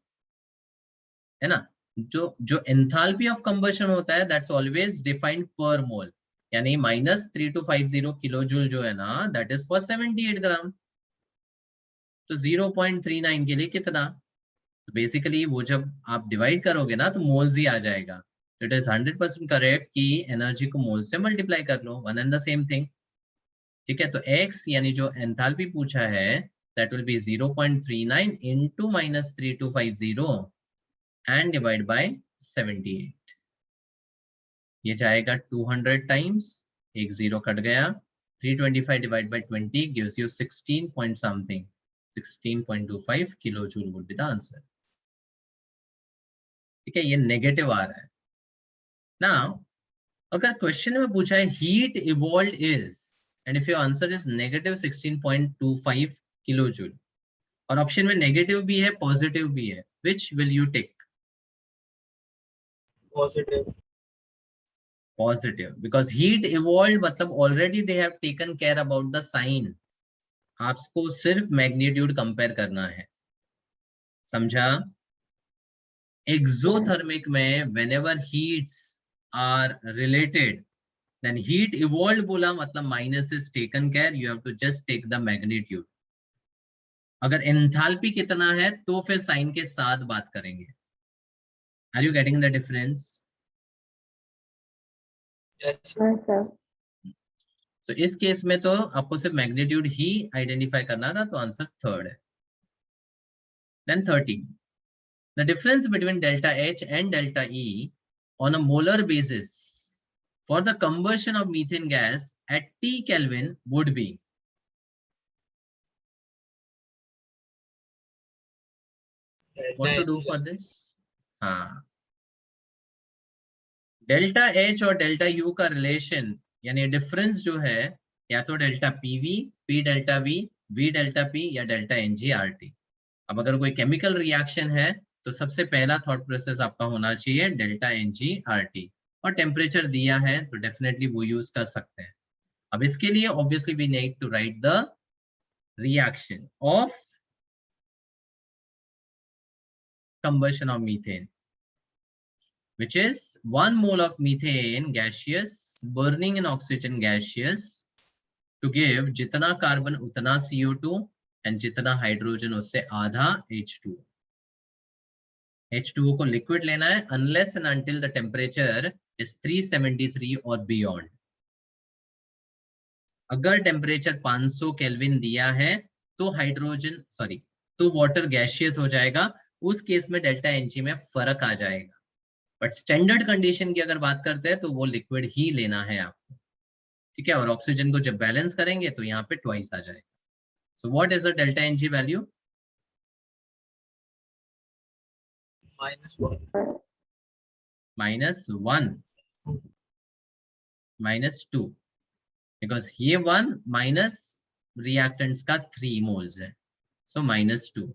ना. जो enthalpy of combustion होता है that's always defined पर मोल, यानी -3250 kilojoule जो है ना, दैट इज फॉर 78 ग्राम. तो 0.39 के लिए कितना, तो बेसिकली वो जब आप डिवाइड करोगे ना तो मोल्स ही आ जाएगा. तो इट इज 100% करेक्ट कि एनर्जी को मोल से मल्टीप्लाई कर लो, one and the same thing. ठीक है, तो x यानी जो एंथैल्पी पूछा है that will be 0.39 into -3250 and divide by 78. ये जाएगा 200 टाइम्स, एक जीरो कट गया, 325 divide by 20 gives you 16 point something, 16.25 kilojoule would be the answer. ठीक है, ये नेगेटिव आ रहा है. नाउ अगर क्वेश्चन में पूछा है heat evolved is, and if your answer is -16.25 kilojoule, और ऑप्शन में नेगेटिव भी है पॉजिटिव भी है, which will you take? Positive, because heat evolved मतलब already they have taken care about the sign. आपको सिर्फ मैग्नीट्यूड कंपेयर करना है, समझा? एक्सोथर्मिक में whenever heats are related, then heat evolved बोला मतलब minus is taken care, you have to just take the magnitude. अगर एंथैल्पी कितना है तो फिर साइन के साथ बात करेंगे. Are you getting the difference? Yes. Yes, sir. So इस केस में तो आपको सिर्फ मैग्नीट्यूड ही आइडेंटिफाई करना था, तो आंसर थर्ड है. Then 13. The difference between delta H and delta E on a molar basis for the combustion of methane gas at T Kelvin would be. What to do for this? हाँ, delta H और delta U का relation यानी difference जो है, या तो delta PV, P delta we, we delta P, या delta एनजीआरटी. अब अगर कोई केमिकल रिएक्शन है तो सबसे पहला थॉट प्रोसेस आपका होना चाहिए डेल्टा एनजीआरटी, और टेम्परेचर दिया है तो डेफिनेटली वो यूज कर सकते हैं. अब इसके लिए obviously we need to write the reaction of combustion of methane. which is 1 mole of methane gaseous burning in oxygen gaseous to give जितना कार्बन उतना CO2 and जितना हाइड्रोजन उससे आधा H2O. H2O को लिक्विड लेना है unless and until the temperature is 373 or beyond. अगर temperature 500 kelvin दिया है तो तो वाटर गैसियस हो जाएगा, उस केस में डेल्टा एनजी में फर्क आ जाएगा. बट स्टैंडर्ड कंडीशन की अगर बात करते हैं तो वो लिक्विड ही लेना है आपको, ठीक है. और ऑक्सीजन को जब बैलेंस करेंगे तो यहाँ पे ट्वाइस आ जाएगा. So what is the delta n g value? -1. -1 -2 because ये 1 माइनस रिएक्टेंट्स का 3 मोल्स है, सो -2.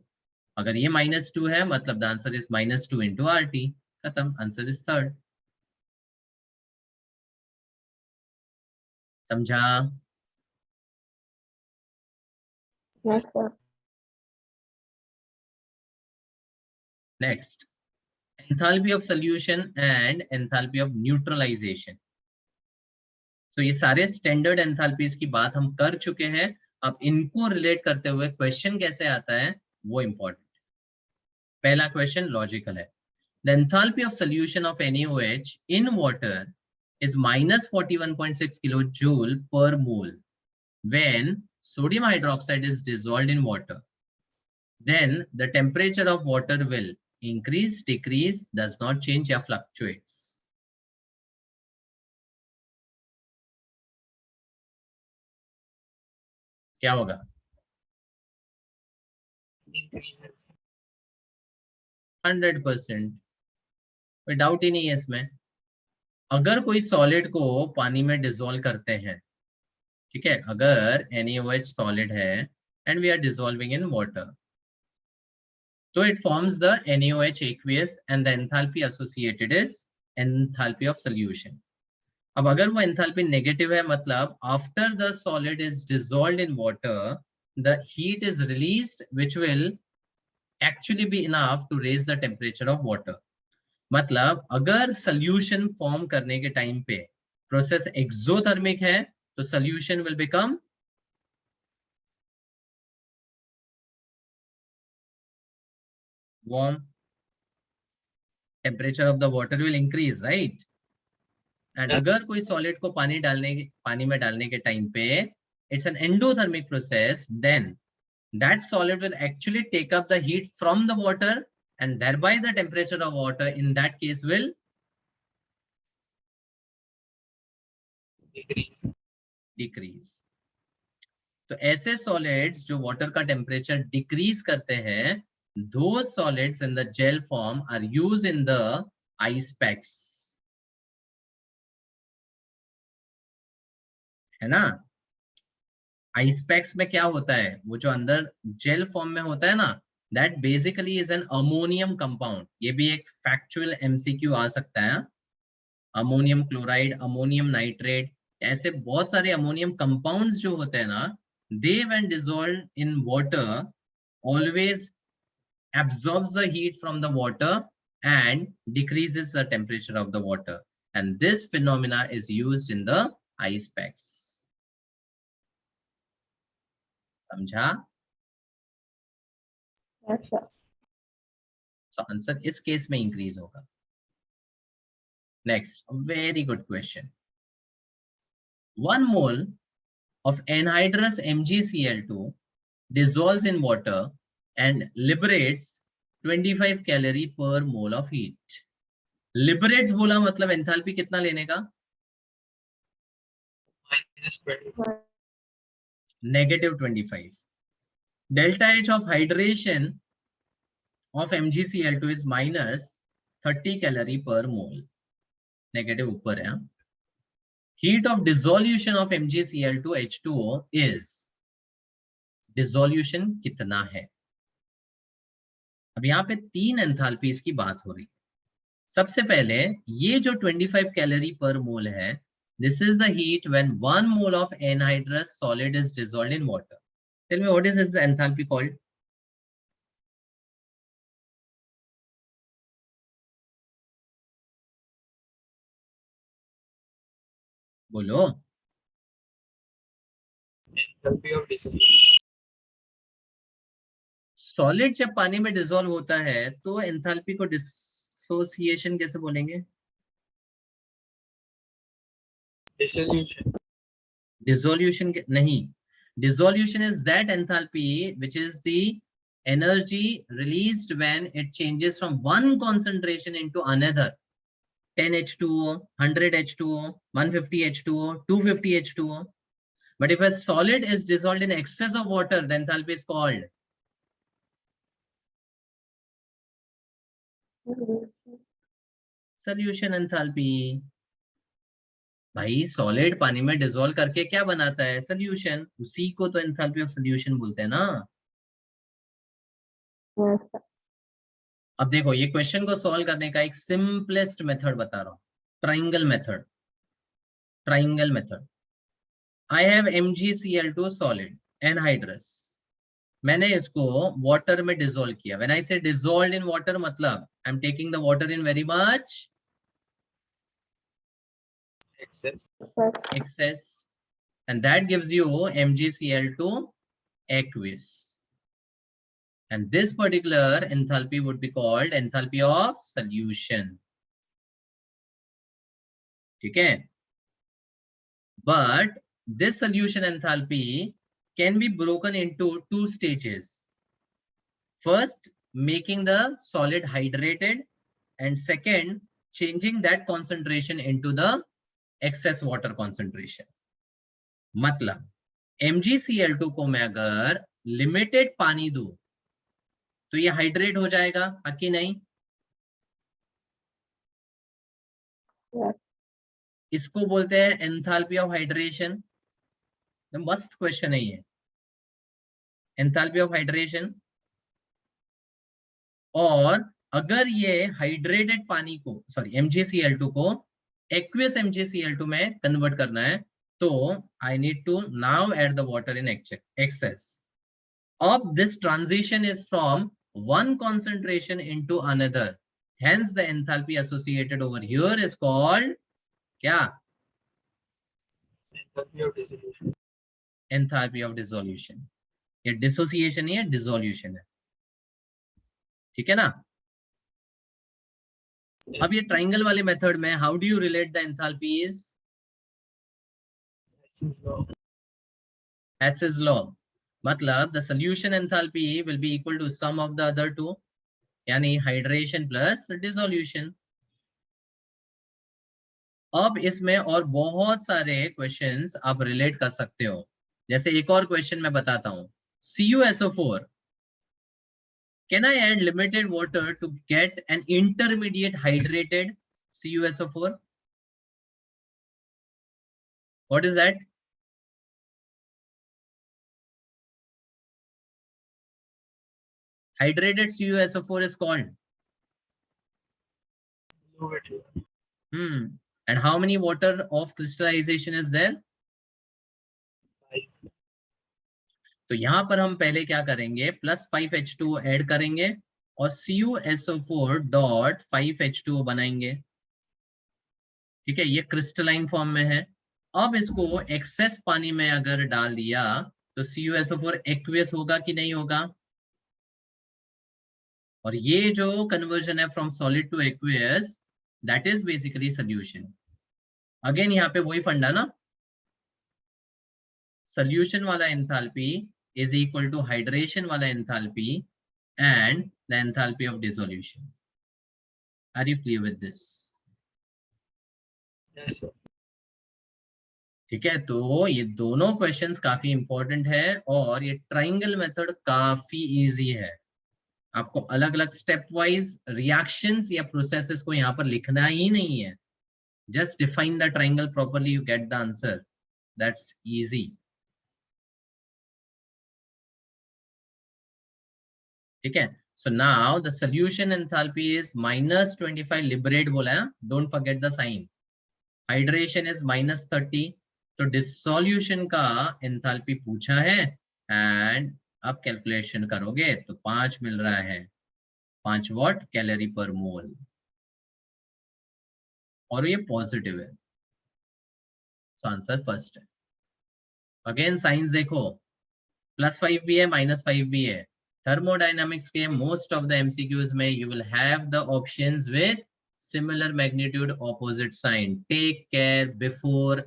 अगर ये -2 है मतलब the answer is -2 into RT. खत्म, आंसर इज थर्ड. समझा? Yes, sir. Next, enthalpy of solution and enthalpy of neutralisation. तो ये सारे स्टैंडर्ड एंथैल्पीज की बात हम कर चुके हैं. अब इनको रिलेट करते हुए क्वेश्चन कैसे आता है वो इंपॉर्टेंट. पहला क्वेश्चन लॉजिकल है. The enthalpy of solution of NaOH in water is -41.6 kilojoule per mole when sodium hydroxide is dissolved in water. Then the temperature of water will increase, decrease, does not change or fluctuates. क्या होगा? Increases. 100%, कोई doubt ही नहीं है इसमें. अगर कोई solid को पानी में डिसॉल्व करते हैं, ठीक है, अगर NaOH सॉलिड है and we are dissolving in water, तो it forms the NaOH aqueous and the enthalpy associated is enthalpy of solution. अब अगर वो एंथैल्पी नेगेटिव है मतलब after the solid is dissolved in water the heat is released which will actually be enough to raise the temperature of water. मतलब अगर solution form करने के time पे प्रोसेस एक्सोथर्मिक है तो solution will become warm, temperature of the water will increase, right? And अगर कोई solid को पानी में डालने के टाइम पे it's an endothermic process, then that solid will actually take up the heat from the water and thereby the temperature of water in that case will decrease. तो ऐसे सॉलिड्स जो वाटर का टेम्परेचर डिक्रीज करते हैं, those solids in the gel form are used in the ice packs, है ना. Ice packs में क्या होता है, वो जो अंदर जेल फॉर्म में होता है ना, that basically is an ammonium compound. ये भी एक फैक्चुअल MCQ आ सकता है. अमोनियम क्लोराइड, अमोनियम नाइट्रेट, ऐसे बहुत सारे अमोनियम कंपाउंड्स जो होते हैं ना, they when dissolved in water always absorbs the heat from the water and decreases the temperature of the water, and this phenomena is used in the ice packs. समझा? Yes, sir. So answer इस case में increase होगा. Next, very good question. 1 mole of anhydrous MgCl2 dissolves in water and liberates 25 calorie per mole of heat. Liberates बोला मतलब enthalpy कितना लेने का? -20. -25. Delta H of hydration of MgCl2 is -30 calorie per mole. Negative ऊपर है. Heat of dissolution of MgCl2 H2O is, dissolution कितना है? अब यहाँ पे 3 एंथैल्पीज की बात हो रही है. सबसे पहले ये जो 25 कैलोरी पर मोल है, this is the heat when 1 mole of anhydrous solid is dissolved in water. Tell me what is this enthalpy called? बोलो। enthalpy of dissolution. सॉलिड जब पानी में डिसॉल्व होता है तो एंथैल्पी को डिसोसिएशन कैसे बोलेंगे? Dissolution. डिसोल्यूशन नहीं, dissolution is that enthalpy which is the energy released when it changes from one concentration into another. 10 H2O, 100 H2O, 150 H2O, 250 H2O. But if a solid is dissolved in excess of water, the enthalpy is called solution enthalpy. भाई solid पानी में dissolve करके क्या बनाता है? Solution. उसी को तो एंथैल्पी ऑफ सोल्यूशन बोलते हैं ना। Yes, sir. अब देखो ये क्वेश्चन को सॉल्व करने का एक सिंपलेस्ट मेथड बता रहा हूँ, triangle method. Triangle method, I have MgCl2 solid anhydrous, मैंने इसको वाटर में डिसॉल्व किया। व्हेन आई से डिसॉल्व्ड इन वाटर, मतलब I am taking the water in very much Excess. excess, and that gives you MgCl2 aqueous. And this particular enthalpy would be called enthalpy of solution. ठीक है? But this solution enthalpy can be broken into two stages. First, making the solid hydrated, and second, changing that concentration into the excess water concentration. मतलब MgCl2 को मैं अगर limited पानी दूं तो ये हाइड्रेट हो जाएगा, कि नहीं? Yes. इसको बोलते हैं एंथैल्पी ऑफ हाइड्रेशन। मस्त क्वेश्चन है ये, एंथैल्पी ऑफ हाइड्रेशन। और अगर ये हाइड्रेटेड पानी को, सॉरी MgCl2 को एक्वियस MgCl2 में कन्वर्ट करना है तो I need to now add the water in excess. अब this transition is from one concentration into another, hence the enthalpy associated over here is called क्या? Enthalpy of dissolution. Enthalpy of dissolution. ये dissociation नहीं है, dissolution है। ठीक है ना? Yes. अब ये ट्राइंगल वाले मेथड में how do you relate the enthalpies? Hess's law. Hess's law, मतलब the solution enthalpy will be equal to sum of the other two, यानी हाइड्रेशन प्लस डिसोल्यूशन। अब इसमें और बहुत सारे क्वेश्चंस आप रिलेट कर सकते हो। जैसे एक और क्वेश्चन मैं बताता हूँ, CuSO4, can I add limited water to get an intermediate hydrated CuSO4? What is that? Hydrated CuSO4 is called Fluid. And how many water of crystallization is there? 5. तो यहाँ पर हम पहले क्या करेंगे, +5 H2O ऐड करेंगे और CuSO4 डॉट 5 H2O बनाएंगे। ठीक है, ये क्रिस्टलाइन फॉर्म में है। अब इसको एक्सेस पानी में अगर डाल दिया तो CuSO4 एक्वियस होगा कि नहीं होगा? और ये जो कन्वर्जन है from solid to aqueous, that is basically solution. Again यहाँ पे वही फंडा ना, सोल्यूशन वाला enthalpy is equal to hydration वाला enthalpy and the enthalpy of dissolution. Are you clear with this? Yes, sir. ठीक है, तो ये दोनों क्वेश्चंस काफी इंपॉर्टेंट है और ये ट्राइंगल मेथड काफी इजी है। आपको अलग अलग स्टेप वाइज रिएक्शंस या प्रोसेसेस को यहाँ पर लिखना ही नहीं है, just define the triangle properly, you get the answer, that's easy. ठीक है, so now the solution enthalpy is -25, liberate बोला है, don't forget the sign, hydration is -30, तो dissolution का enthalpy पूछा है and अब कैलकुलेशन करोगे तो 5 मिल रहा है, 5 वाट कैलोरी पर मोल, और ये पॉजिटिव है। सो आंसर फर्स्ट है। अगेन साइंस देखो, +5 भी है -5 भी है। थर्मोडायनामिक्स के मोस्ट ऑफ द एमसीक्यूज में you will have the options with similar magnitude opposite sign. Take care before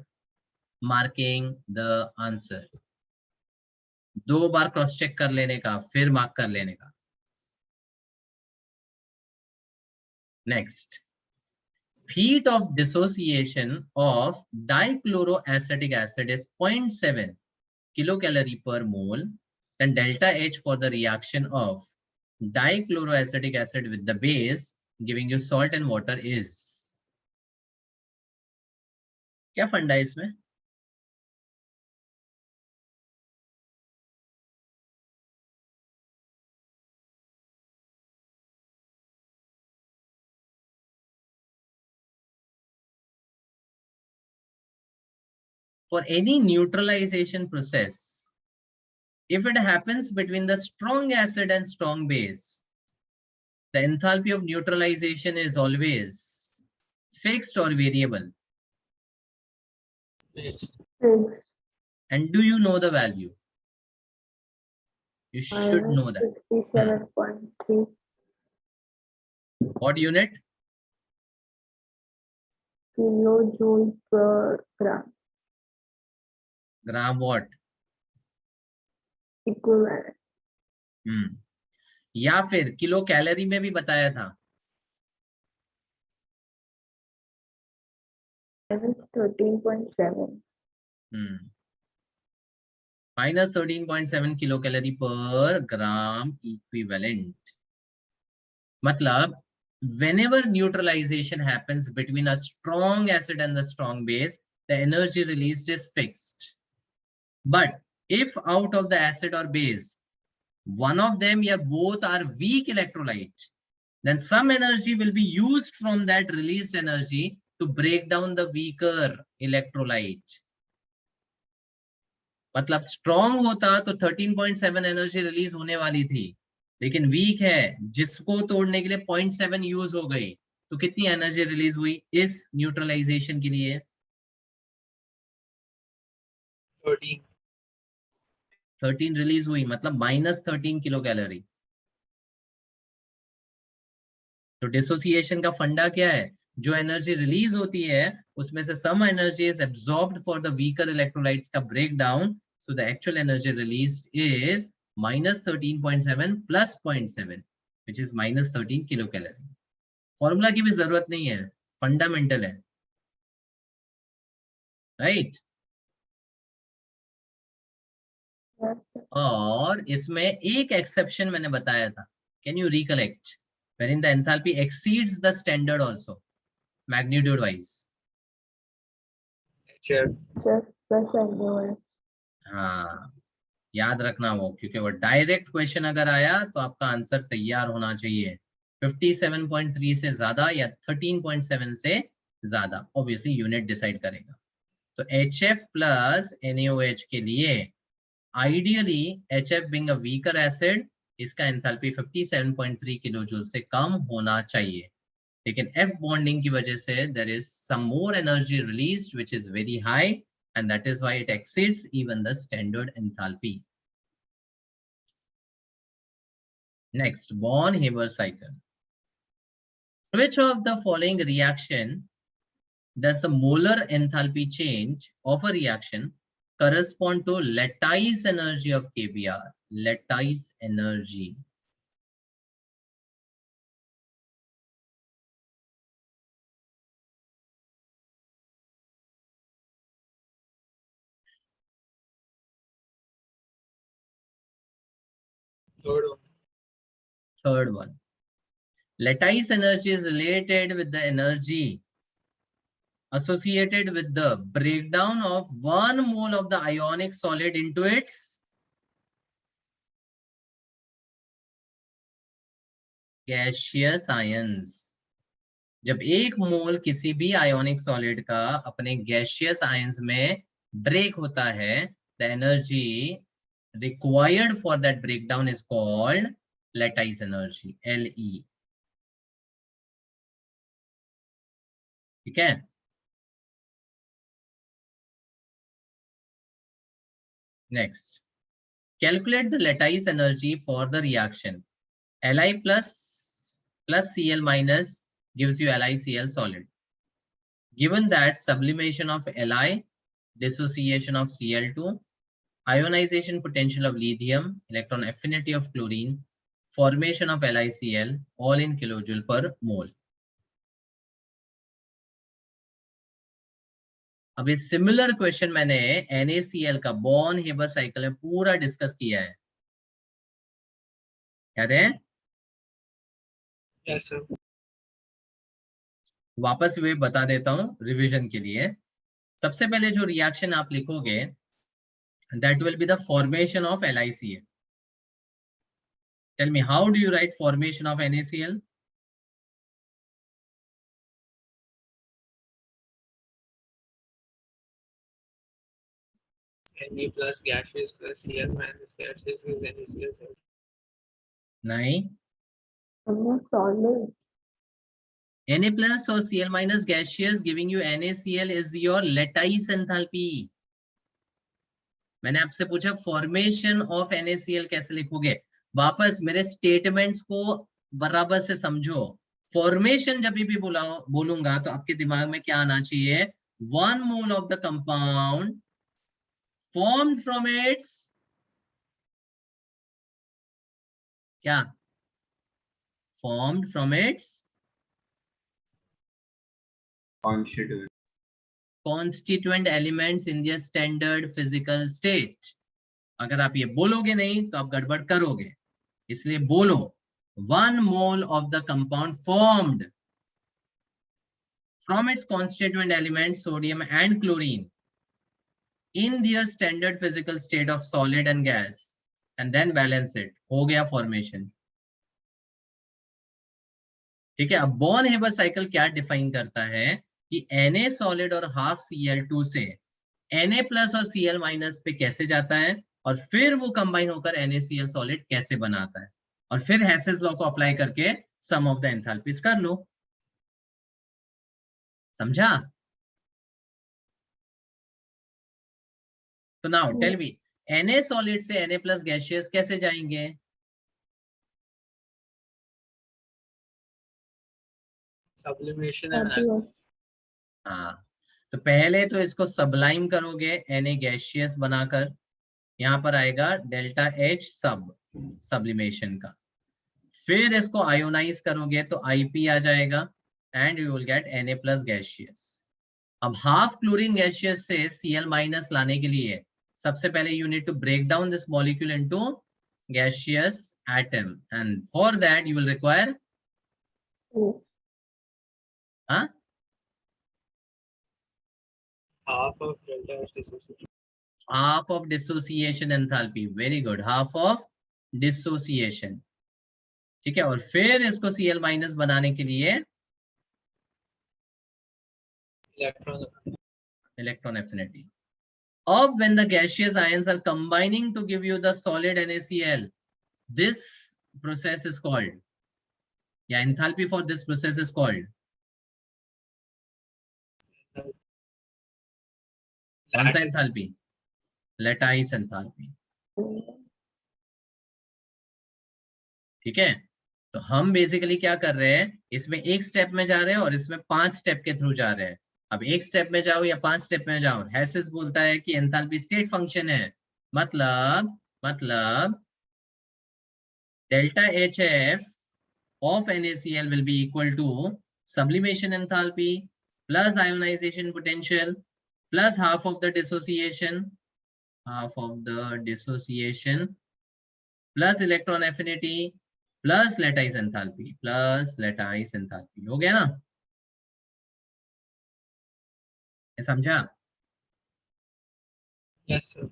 marking the answer. 2 बार क्रॉस चेक कर लेने का, फिर मार्क कर लेने का। Next, heat of dissociation of dichloroacetic acid is 0.7 kilocalorie per mole, then delta H for the reaction of dichloroacetic acid with the base giving you salt and water is। क्या फंडा है इसमें? For any neutralization process, if it happens between the strong acid and strong base, the enthalpy of neutralization is always fixed or variable. Yes. Fixed. And do you know the value? You should know that. 67.3 What unit? kilojoule per gram Gram watt. equivalent. या फिर kilo calorie में भी बताया था। 13.7 -13.7 kilo calorie पर gram equivalent. मतलब whenever neutralization happens between a strong acid and the strong base, the energy released is fixed. But if out of the acid or base, one of them or both are weak electrolyte, then some energy will be used from that released energy to break down the weaker electrolyte. मतलब strong होता तो 13.7 energy release होने वाली थी, लेकिन week है जिसको तोड़ने के लिए 0.7 यूज हो गई, तो कितनी एनर्जी रिलीज हुई इस न्यूट्रलाइजेशन के लिए? 13 रिलीज हुई, मतलब -13 किलो कैलोरी। तो डिसोसिएशन का फंडा क्या है? जो एनर्जी रिलीज होती है उसमें से some energy is absorbed for the weaker electrolytes का breakdown, so the actual energy released is -13.7 + 0.7 which is -13 kilo calorie. Formula की भी जरूरत नहीं है, फंडामेंटल है, राइट? Yes. और इसमें एक एक्सेप्शन मैंने बताया था, can you recollect? wherein the enthalpy exceeds the standard also magnitude wise। HF. Just plus NaOH. हाँ, याद रखना वो, क्योंकि वो डायरेक्ट क्वेश्चन अगर आया तो आपका आंसर तैयार होना चाहिए। 57.3 से ज्यादा या 13.7 से ज्यादा, ऑब्वियसली यूनिट डिसाइड करेगा। तो HF प्लस NaOH के लिए ideally HF being a weaker acid, इसका एंथैल्पी 57.3 किलोजूल से कम होना चाहिए, लेकिन F बॉन्डिंग की वजह से there is some more energy released which is very high, and that is why it exceeds even the standard enthalpy. Next, Born-Haber cycle. Which of the following reaction does the molar enthalpy change of a reaction correspond to lattice energy of KBr? Lattice energy. Third one. Lattice energy is related with the energy associated with the breakdown of 1 mole of the ionic solid into its gaseous ions। जब 1 मोल किसी भी ionic solid का अपने gaseous ions में break होता है, the energy required for that breakdown is called lattice energy, Le। ठीक है? Next, calculate the lattice energy for the reaction. Li plus Cl minus gives you LiCl solid. Given that sublimation of Li, dissociation of Cl2, ionization potential of lithium, electron affinity of chlorine, formation of LiCl, all in kilojoule per mole. अब ये similar question मैंने NaCl का born Haber cycle में पूरा discuss किया है, याद है? Yes, sir. वापस वे बता देता हूं रिवीजन के लिए. सबसे पहले जो रिएक्शन आप लिखोगे, that will be the formation of LiCl. Tell me, how do you write formation of NaCl? Na plus gaseous plus Cl minus gaseous is NaCl solid. नहीं, solid. Na plus or Cl minus gaseous giving you NaCl is your lattice enthalpy. मैंने आपसे पूछा formation of NaCl कैसे लिखोगे. वापस मेरे statements को बराबर से समझो. फॉर्मेशन जब भी बोलूंगा तो आपके दिमाग में क्या आना चाहिए? 1 mole of the compound formed from its क्या? Formed from its constituent elements in their standard physical state. अगर आप ये बोलोगे नहीं तो आप गड़बड़ करोगे, इसलिए बोलो 1 mole of the compound formed from its constituent elements sodium and chlorine in their standard physical state of solid and gas, and then balance it. हो गया formation. ठीक है. अब बॉर्न हेबर साइकिल क्या डिफाइन करता है कि Na सॉलिड और हाफ Cl2 से Na प्लस और Cl माइनस पे कैसे जाता है, और फिर वो कंबाइन होकर NaCl सॉलिड कैसे बनाता है, और फिर हेसेस लॉ को अप्लाई करके सम ऑफ द एंथैल्पीज कर लो. समझा? तो now tell me, Na solid से Na प्लस गैसियस कैसे जाएंगे? Sublimation and हाँ, तो पहले तो इसको सबलाइम करोगे Na गैसियस बनाकर, यहाँ पर आएगा डेल्टा H सब्लिमेशन का. फिर इसको आयोनाइज करोगे तो Ip आ जाएगा and you will get Na plus gaseous. अब हाफ क्लोरीन गैसियस से Cl माइनस लाने के लिए सबसे पहले you need to break down this molecule into gaseous atom, and for that you will require half of delta H dissociation. half of dissociation enthalpy. Very good, half of dissociation. ठीक है. और फिर इसको Cl माइनस बनाने के लिए electron affinity. अब when the gaseous ions are combining to give you the solid NaCl, this process is called, yeah, enthalpy for this process is called कौन सा एंथैल्पी? लैटाइस एंथैल्पी. ठीक है. तो हम बेसिकली क्या कर रहे हैं, इसमें एक स्टेप में जा रहे हैं और इसमें 5 स्टेप के थ्रू जा रहे हैं. अब एक स्टेप में जाओ या 5 स्टेप में जाओ, हेसिस बोलता है कि एंथैल्पी स्टेट फंक्शन है. मतलब delta HF of NaCl will be equal to sublimation enthalpy plus ionization potential plus half of the dissociation plus electron affinity plus lattice enthalpy हो गया ना? समझा? Yes, sir.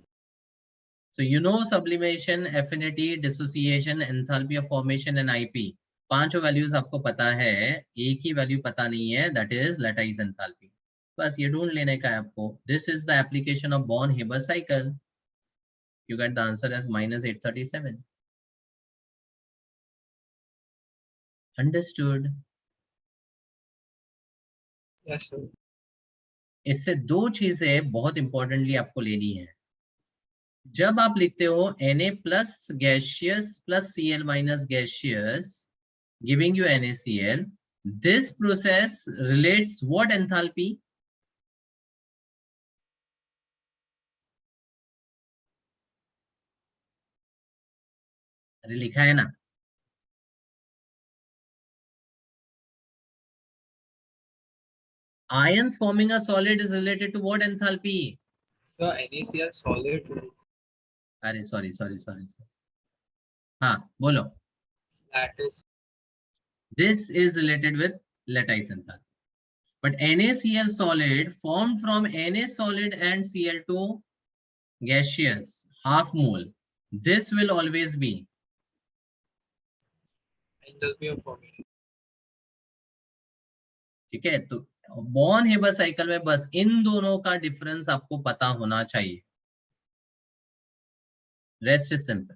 So you know sublimation, affinity, dissociation, enthalpy of formation and IP. 5 values आपको पता है, एक ही value पता नहीं है, that is lattice enthalpy. बस ये ढूंढ लेने का है आपको. This is the application of Born-Haber cycle. You get the answer as -837. Understood? Yes, sir. इससे 2 चीजें बहुत इंपॉर्टेंटली आपको लेनी है. जब आप लिखते हो Na plus gaseous plus Cl minus gaseous giving you NaCl, this process relates what enthalpy? अरे लिखा है ना, ions forming a solid is related to what enthalpy? So NaCl solid अरे सॉरी, हाँ बोलो. lattice. This is related with lattice enthalpy. But NaCl solid formed from Na solid and Cl2 gaseous half mole, this will always be Enthalpy of formation. ठीक है. तो born Haber cycle में बस इन दोनों का डिफरेंस आपको पता होना चाहिए. Rest is simple.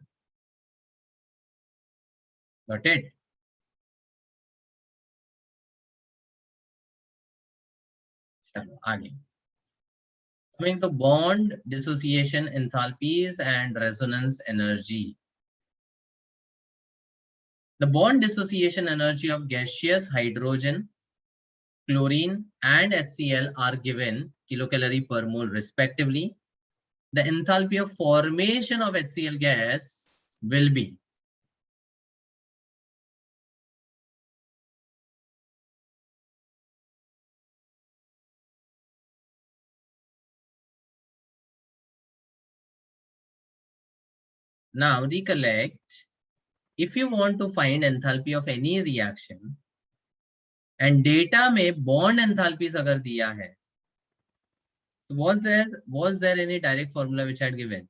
Got it. चलो आगे. Coming to bond dissociation enthalpies and resonance energy. The bond dissociation energy of gaseous hydrogen, chlorine and HCl are given kilocalorie per mole respectively. The enthalpy of formation of HCl gas will be now recollect, if you want to find enthalpy of any reaction and data में bond enthalpies अगर दिया है, was there any direct formula which I had given?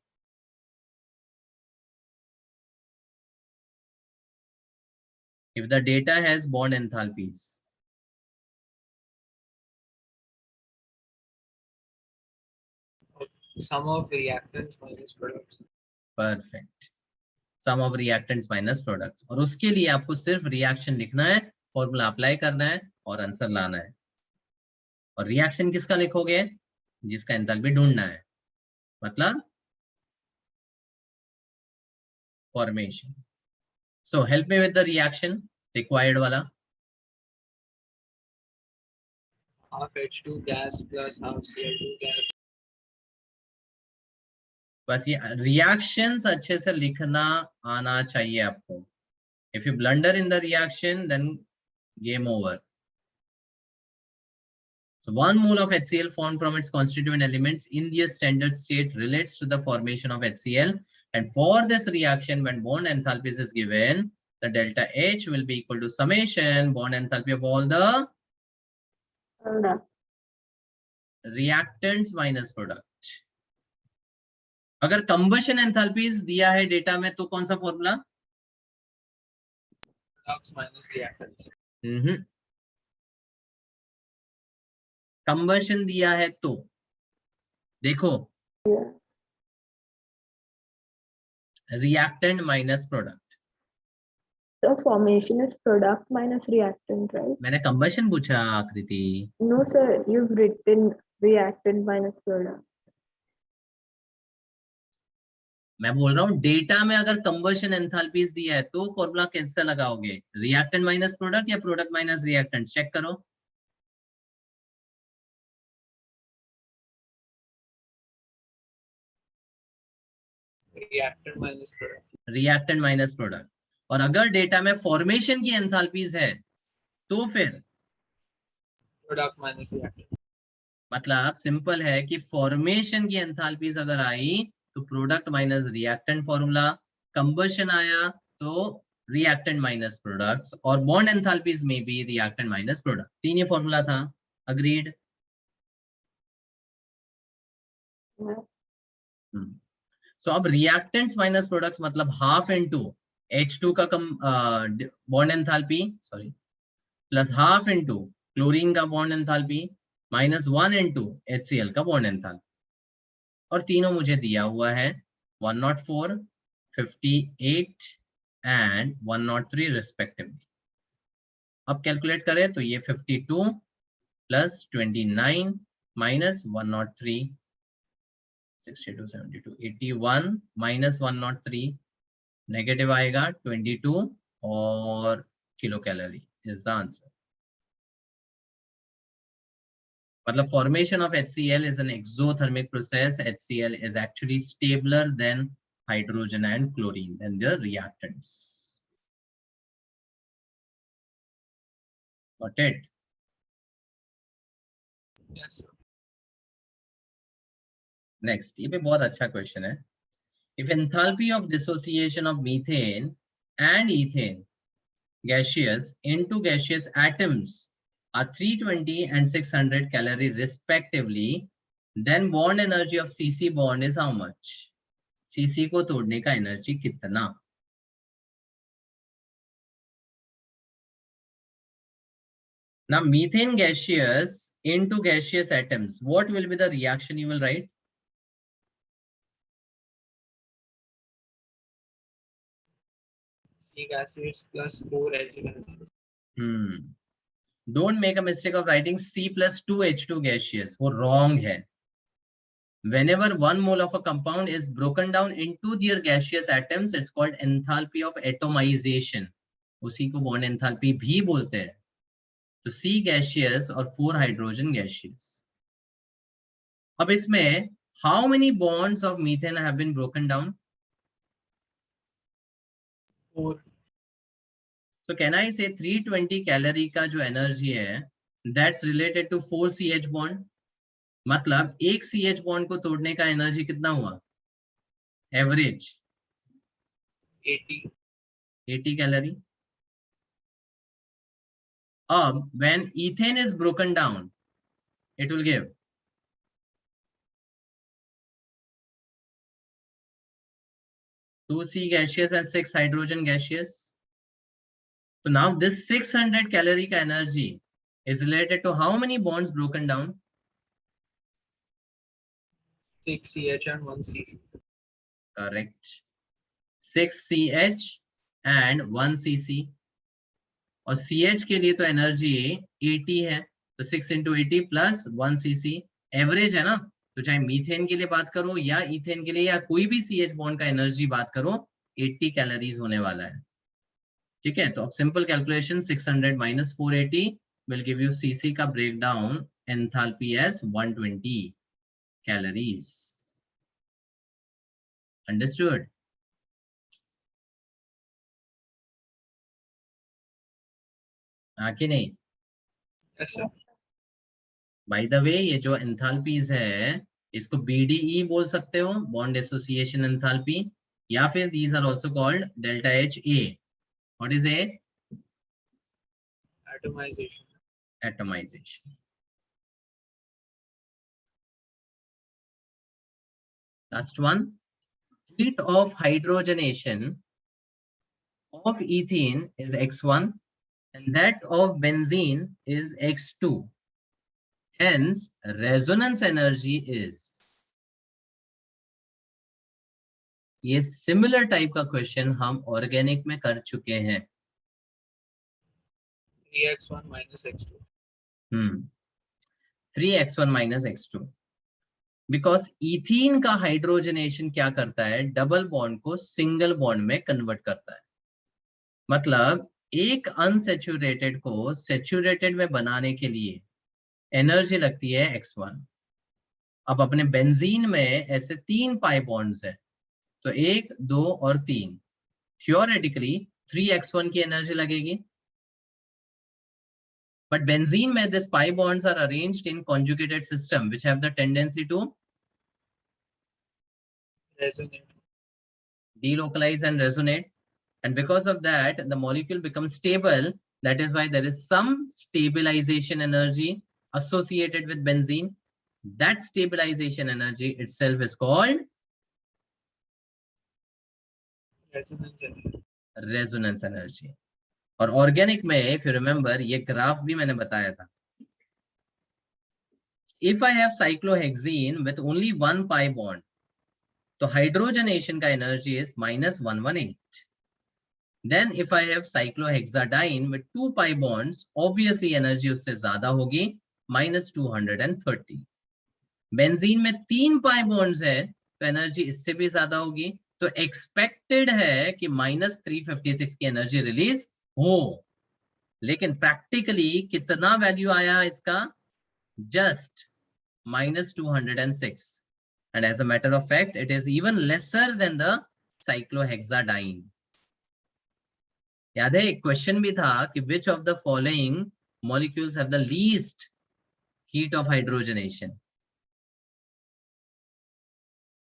If the data has bond enthalpies, Sum of reactants minus products. perfect. Sum of reactants minus products. और उसके लिए आपको सिर्फ reaction लिखना है, फॉर्मूला अप्लाई करना है और आंसर लाना है. और रिएक्शन किसका लिखोगे? जिसका एंथैल्पी ढूंढना है, मतलब formation. So help me with the reaction required वाला. Half H2 gas plus half Cl2 gas. बस ये रिएक्शंस अच्छे से लिखना आना चाहिए आपको. If you blunder in the reaction, then game over. So 1 mole of HCl formed from its constituent elements in the standard state relates to the formation of HCl, and for this reaction when bond enthalpies is given, the delta H will be equal to summation bond enthalpy of all the reactants minus product. अगर combustion enthalpies दिया है data में तो कौन सा formula? Products minus reactants. Combustion दिया है तो देखो, reactant minus product. The formation is product minus reactant, right? मैंने कंबशन पूछा आकृति. No, sir. You've written reactant minus product. मैं बोल रहा हूँ डेटा में अगर कंबशन एंथैल्पीज दिया है तो फॉर्मूला कैसे लगाओगे? रिएक्टेंट माइनस प्रोडक्ट या प्रोडक्ट माइनस रिएक्टेंट? चेक करो. Reactant minus product. Reactant minus product. और अगर डेटा में फॉर्मेशन की एंथैल्पीज है तो फिर Product minus reactant. मतलब सिंपल है कि फॉर्मेशन की एंथैल्पीज अगर आई तो product minus reactant formula, combustion आया तो रिएक्टेंट माइनस प्रोडक्ट्स, और बॉन्ड एंथैल्पीज में भी रिएक्टेंट माइनस प्रोडक्ट. तीन ही फॉर्मूला था. अग्रीड. सो अब रिएक्टेंट्स माइनस प्रोडक्ट्स मतलब हाफ इनटू H2 का bond enthalpy, sorry, plus half into chlorine का bond enthalpy minus 1 into HCl का बॉन्ड एंथैल्पी. और तीनों मुझे दिया हुआ है 104, 58 एंड 103 रिस्पेक्टिवली. अब कैलकुलेट करें तो ये 52 प्लस 29 माइनस 103 62, 72, 81 minus 103 नेगेटिव आएगा 22 और kilo calorie is the answer. मतलब formation of HCl is an exothermic process. HCl is actually stabler than hydrogen and chlorine than the reactants. Got it? Yes, sir. Next, ये भी बहुत अच्छा question है. If enthalpy of dissociation of methane and ethane gaseous into gaseous atoms are 320 and 600 calorie respectively, then bond energy of CC bond is how much? CC को तोड़ने का energy कितना? Now methane gaseous into gaseous atoms, what will be the reaction you will write? C gases plus 4H gases. Don't make a mistake of writing C plus 2H2 gaseous. वो wrong है. Whenever 1 mole of a compound is broken down into their gaseous atoms, it's called enthalpy of atomization. उसी को bond enthalpy भी बोलते हैं. तो C gaseous और 4 hydrogen gaseous. अब इसमें how many bonds of methane have been broken down? 4. So can I say 320 calorie का जो energy है, that's related to 4 CH bond. मतलब एक CH bond को तोड़ने का एनर्जी कितना हुआ? Average 80 calorie. अब when ethane is broken down, it will give 2 C gaseous and 6 hydrogen gaseous. So now this 600 calorie का energy is related to how many bonds broken down? 6 CH and 1 CC. Correct. 6 CH and 1 CC. और CH के लिए तो energy 80 है, तो 6 into 80 plus 1 CC average है ना. तो चाहे मीथेन के लिए बात करो या इथेन के लिए या कोई भी CH बॉन्ड का एनर्जी बात करो, 80 कैलोरीज होने वाला है. ठीक है, तो अब simple calculation 600 minus 480 will give you CC का breakdown enthalpy as 120 calories. Understood? हाँ कि नहीं? Yes, sir. By the way ये जो एंथैल्पीज है इसको BDE बोल सकते हो, बॉन्ड एसोसिएशन एंथैल्पी, या फिर these are also called delta HA. What is A? Atomization. Atomization. Last one. Heat of hydrogenation of ethene is X1 and that of benzene is X2. Hence, resonance energy is. ये similar type का question हम organic में कर चुके हैं. 3x1 minus x2. 3x1 minus x2. Because ethene का hydrogenation क्या करता है? डबल बॉन्ड को सिंगल बॉन्ड में कन्वर्ट करता है. मतलब एक अनसेचुरेटेड को सेचुरेटेड में बनाने के लिए एनर्जी लगती है x1. अब अपने बेंजीन में ऐसे 3 पाई बॉन्ड्स है, तो 1, 2 और 3. थियोरेटिकली 3x1 की एनर्जी लगेगी. But benzene में these pi bonds are arranged in conjugated system which have the tendency to Resonate. delocalize and resonate, and because of that the molecule becomes stable. That is why there is some stabilization energy associated with benzene. That stabilization energy itself is called Resonance energy. resonance energy. और organic में if you remember ये graph भी मैंने बताया था. If I have cyclohexene with only 1 pi bond, तो hydrogenation का energy is -118. Then if I have cyclohexadiene with 2 pi bonds, obviously energy उससे ज्यादा होगी, -230. बेंजीन में 3 पाई बॉन्ड्स है तो एनर्जी इससे भी ज्यादा होगी, तो एक्सपेक्टेड है कि -356 की एनर्जी रिलीज हो, लेकिन प्रैक्टिकली कितना वैल्यू आया इसका, just -206, and as a matter of fact it is even lesser than the cyclohexadiene. याद है एक क्वेश्चन भी था कि which of the following molecules have the least heat of hydrogenation,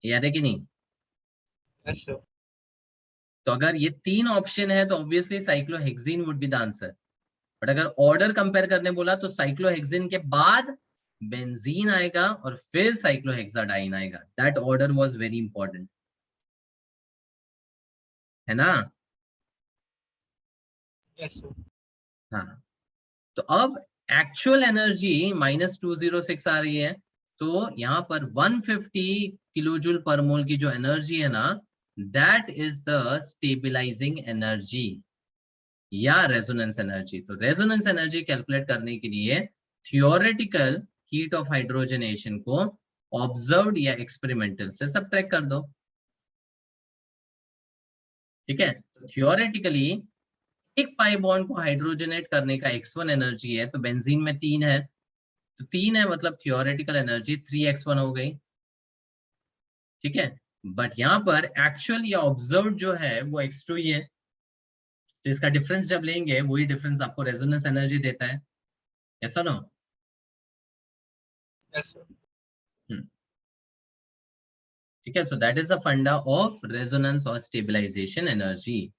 याद है कि नहीं? Yes, sir. तो अगर ये 3 ऑप्शन है तो obviously cyclohexene would be the answer, but अगर ऑर्डर कंपेयर करने बोला तो साइक्लोहेक्सीन के बाद बेंजीन आएगा और फिर साइक्लोहेक्साडाइन आएगा. That order was very important, है ना? Yes, sir. हाँ, तो अब एक्चुअल एनर्जी -206 आ रही है, तो यहाँ पर 150 किलोजूल पर मोल की जो एनर्जी है ना, that is the stabilising energy या रेजोनेंस एनर्जी. तो रेजोनेंस एनर्जी कैलकुलेट करने के लिए थियोरेटिकल हीट ऑफ हाइड्रोजनेशन को ऑब्जर्व्ड या एक्सपेरिमेंटल से सबट्रैक्ट कर दो. ठीक है, थियोरेटिकली एक पाई बॉन्ड को हाइड्रोजनेट करने का x1 एनर्जी है, तो बेंजीन में 3 है, तो 3 है मतलब थियोरेटिकल एनर्जी 3x1 हो गई. ठीक है, बट यहाँ पर एक्चुअल या ऑब्जर्व्ड जो है वो x2 ही है, तो इसका डिफरेंस जब लेंगे वही डिफरेंस आपको रेजोनेंस एनर्जी देता है. ऐसा ना? Yes, sir. ठीक है, सो दैट इज द फंडा ऑफ रेजोनेंस और स्टेबलाइजेशन एनर्जी.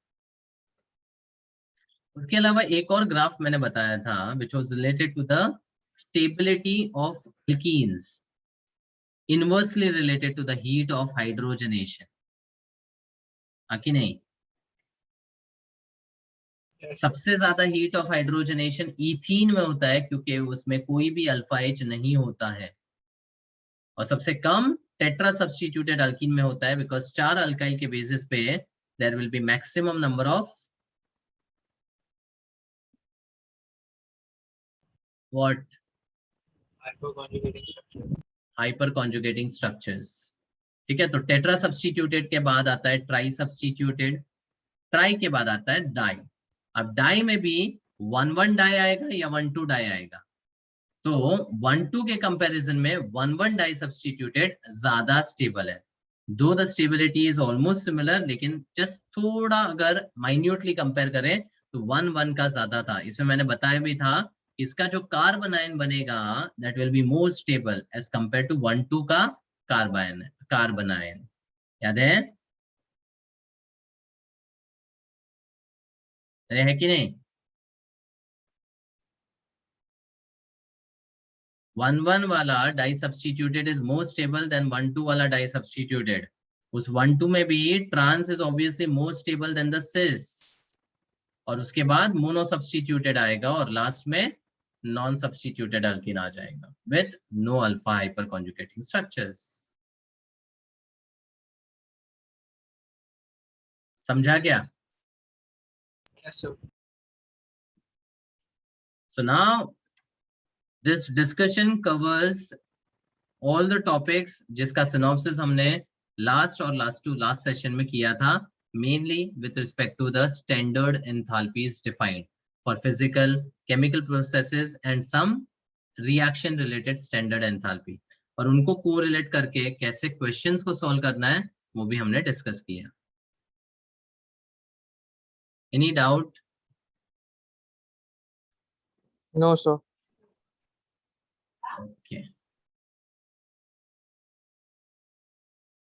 उसके अलावा एक और ग्राफ मैंने बताया था which was related to the stability of alkenes inversely related to the heat of hydrogenation. हाँ कि नहीं? Yes, sir. सबसे ज्यादा हीट ऑफ हाइड्रोजनेशन इथीन में होता है क्योंकि उसमें कोई भी अल्फा एच नहीं होता है, और सबसे कम टेट्रा सब्स्टिट्यूटेड अल्कीन में होता है बिकॉज 4 अल्काइल के बेसिस पे there will be maximum number of what, Hyperconjugating structures. Hyper conjugating structures. ठीक है, तो टेट्रा सब्स्टिट्यूटेड के बाद आता है ट्राई सब्स्टिट्यूटेड, ट्राई के बाद आता है डाई. अब डाई में भी 1,1 डाई आएगा या 1,2 डाई आएगा, तो 1,2 के कंपैरिजन में 1,1 डाई सब्स्टिट्यूटेड ज्यादा स्टेबल है. दो the stability is almost similar, लेकिन जस्ट थोड़ा अगर माइन्यूटली कंपेयर करें तो 1,1 का ज्यादा था. इसमें मैंने बताया भी था इसका जो कार्बन आयन बनेगा that will be more stable as compare to 1,2 का कार्बन आयन. याद है? अरे है कि नहीं? 1,1 वाला di substituted is more stable than 1,2 वाला डाई सब्स्टिट्यूटेड. उस 1,2 में भी trans is obviously more stable than the cis, और उसके बाद मोनो सब्स्टिट्यूटेड आएगा और लास्ट में नॉन सब्स्टिट्यूटेड अल्कीन आ जाएगा with no alpha hyper conjugating structures. समझा क्या? Yes, sir. So now this discussion covers all the topics जिसका synopsis हमने last session में किया था, mainly with respect to the standard enthalpies defined for physical, chemical processes and some reaction related standard enthalpy, और उनको correlate करके कैसे questions को solve करना है वो भी हमने discuss किया. Any doubt? No, sir.